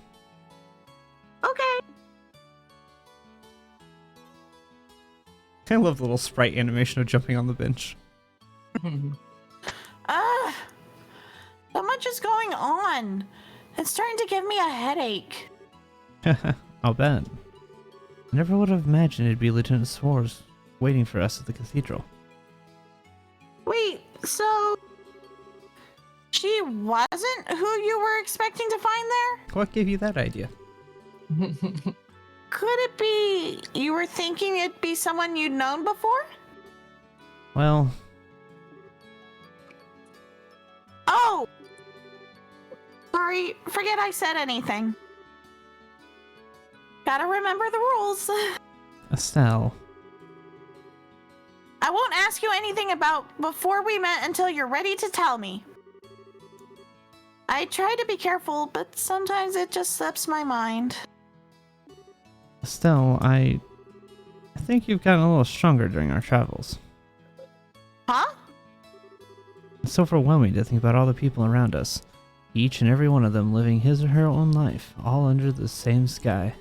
Okay. I love the little sprite animation of jumping on the bench. So much is going on. It's starting to give me a headache. I'll bet. I never would have imagined it'd be Lieutenant Swords waiting for us at the cathedral. Wait, so she wasn't who you were expecting to find there? What gave you that idea? Could it be you were thinking it'd be someone you'd known before? Well... Oh! Sorry, forget I said anything. Gotta remember the rules. Estelle. I won't ask you anything about before we met until you're ready to tell me. I try to be careful, but sometimes it just slips my mind. Estelle, I think you've gotten a little stronger during our travels. Huh? It's overwhelming to think about all the people around us. Each and every one of them living his or her own life, all under the same sky.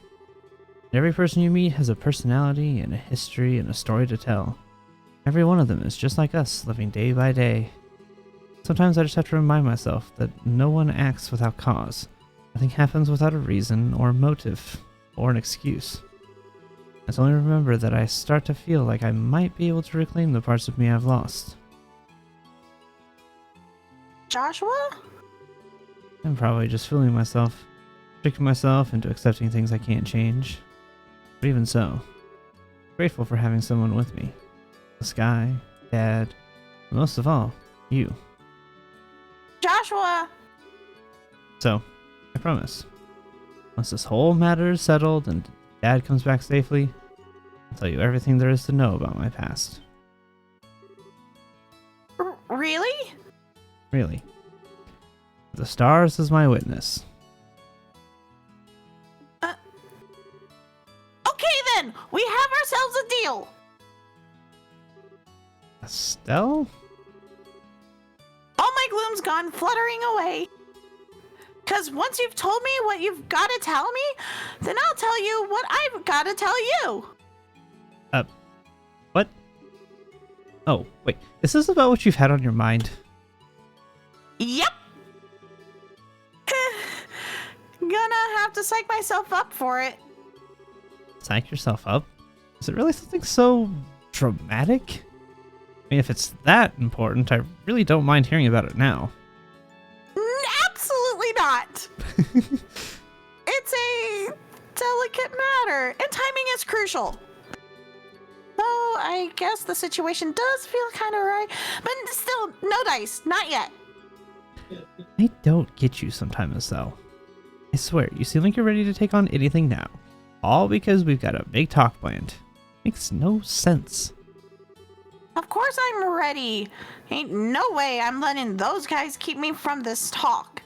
And every person you meet has a personality and a history and a story to tell. Every one of them is just like us, living day by day. Sometimes I just have to remind myself that no one acts without cause. Nothing happens without a reason or a motive or an excuse. I only remember that I start to feel like I might be able to reclaim the parts of me I've lost. Joshua? I'm probably just fooling myself, tricking myself into accepting things I can't change. But even so, I'm grateful for having someone with me. The sky, Dad, and most of all, you. Joshua! So, I promise, once this whole matter is settled and Dad comes back safely, I'll tell you everything there is to know about my past. Really? Really. The stars as my witness. Okay then, we have ourselves a deal. Estelle? All my gloom's gone fluttering away. Cause once you've told me what you've got to tell me, then I'll tell you what I've got to tell you. What? Oh, wait. Is this about what you've had on your mind? Yep. Gonna have to psych myself up for it. Psych yourself up? Is it really something so dramatic? I mean, if it's that important, I really don't mind hearing about it now. Absolutely not. It's a delicate matter, and timing is crucial. Though I guess the situation does feel kind of right, but still, no dice, not yet. I don't get you sometimes, Estelle. I swear, you seem like you're ready to take on anything now. All because we've got a big talk planned. Makes no sense. Of course I'm ready. Ain't no way I'm letting those guys keep me from this talk.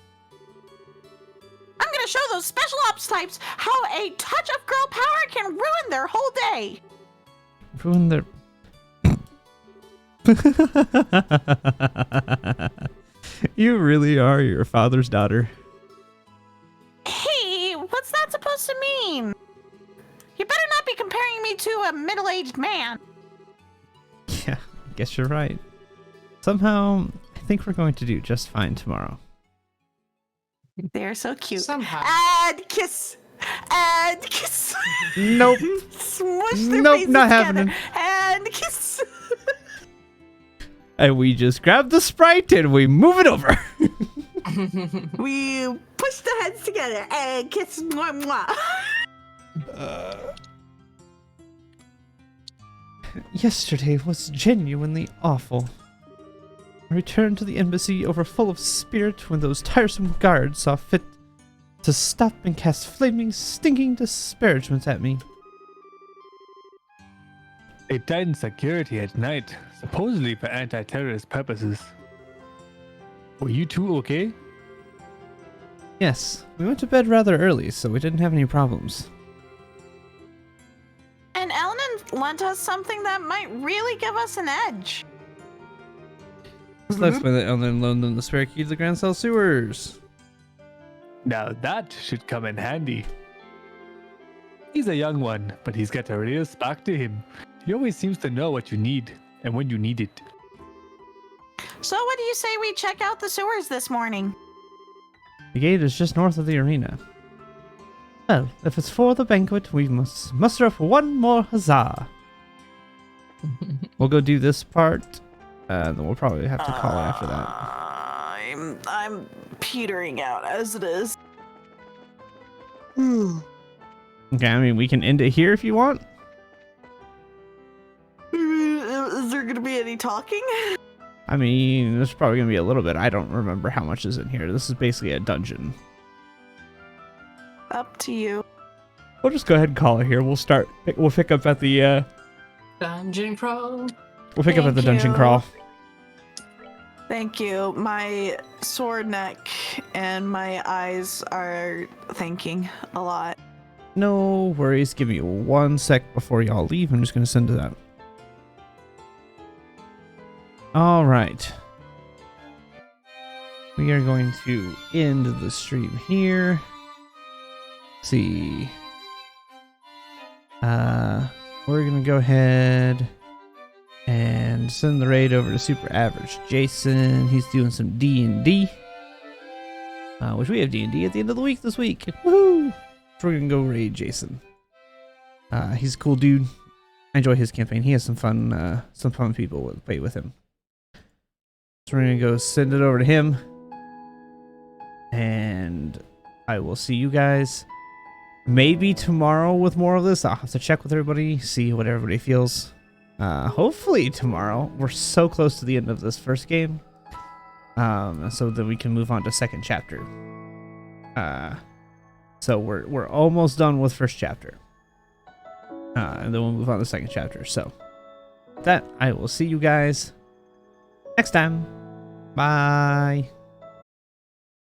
I'm gonna show those special ops types how a touch of girl power can ruin their whole day. Ruin their... You really are your father's daughter. Hey, what's that supposed to mean? You better not be comparing me to a middle-aged man. Yeah, I guess you're right. Somehow, I think we're going to do just fine tomorrow. They're so cute. Somehow. And kiss. And kiss. Nope. Smush their Nope, faces not together. happening. And kiss. And we just grab the Sprite and we move it over. We push the heads together and kiss. Mwah, mwah. Yesterday was genuinely awful. I returned to the embassy overfull of spirit when those tiresome guards saw fit to stop and cast flaming, stinking disparagements at me. They tightened security at night, supposedly for anti-terrorist purposes. Were you two okay? Yes, we went to bed rather early, so we didn't have any problems. And Elnan lent us something that might really give us an edge. So that's when the Elden loaned them the spare key to the Grand Cell sewers. Now that should come in handy. He's a young one, but he's got a real spark to him. He always seems to know what you need, and when you need it. So what do you say we check out the sewers this morning? The gate is just north of the arena. Well, if it's for the banquet, we must muster up one more huzzah. We'll go do this part, and then we'll probably have to call it after that. I'm petering out as it is. Okay, I mean, we can end it here if you want. Is there gonna be any talking? I mean, there's probably going to be a little bit. I don't remember how much is in here. This is basically a dungeon. Up to you. We'll just go ahead and call it here. We'll pick up at the, Dungeon crawl. we'll pick up at the Thank dungeon you. crawl. Thank you. My sore neck and my eyes are thanking a lot. No worries. Give me 1 sec before y'all leave. I'm just going to send it out. All right. We are going to end the stream here. Let's see. We're going to go ahead And send the raid over to Super Average Jason. He's doing some D&D. Which we have D&D at the end of the week this week. Woohoo! So we're gonna go raid Jason. He's a cool dude. I enjoy his campaign. He has some fun people to play with him. So we're gonna go send it over to him. And I will see you guys maybe tomorrow with more of this. I'll have to check with everybody, see what everybody feels. Hopefully tomorrow. We're so close to the end of this first game. So that we can move on to second chapter. So we're almost done with first chapter. And then we'll move on to second chapter. So that I will see you guys next time. Bye.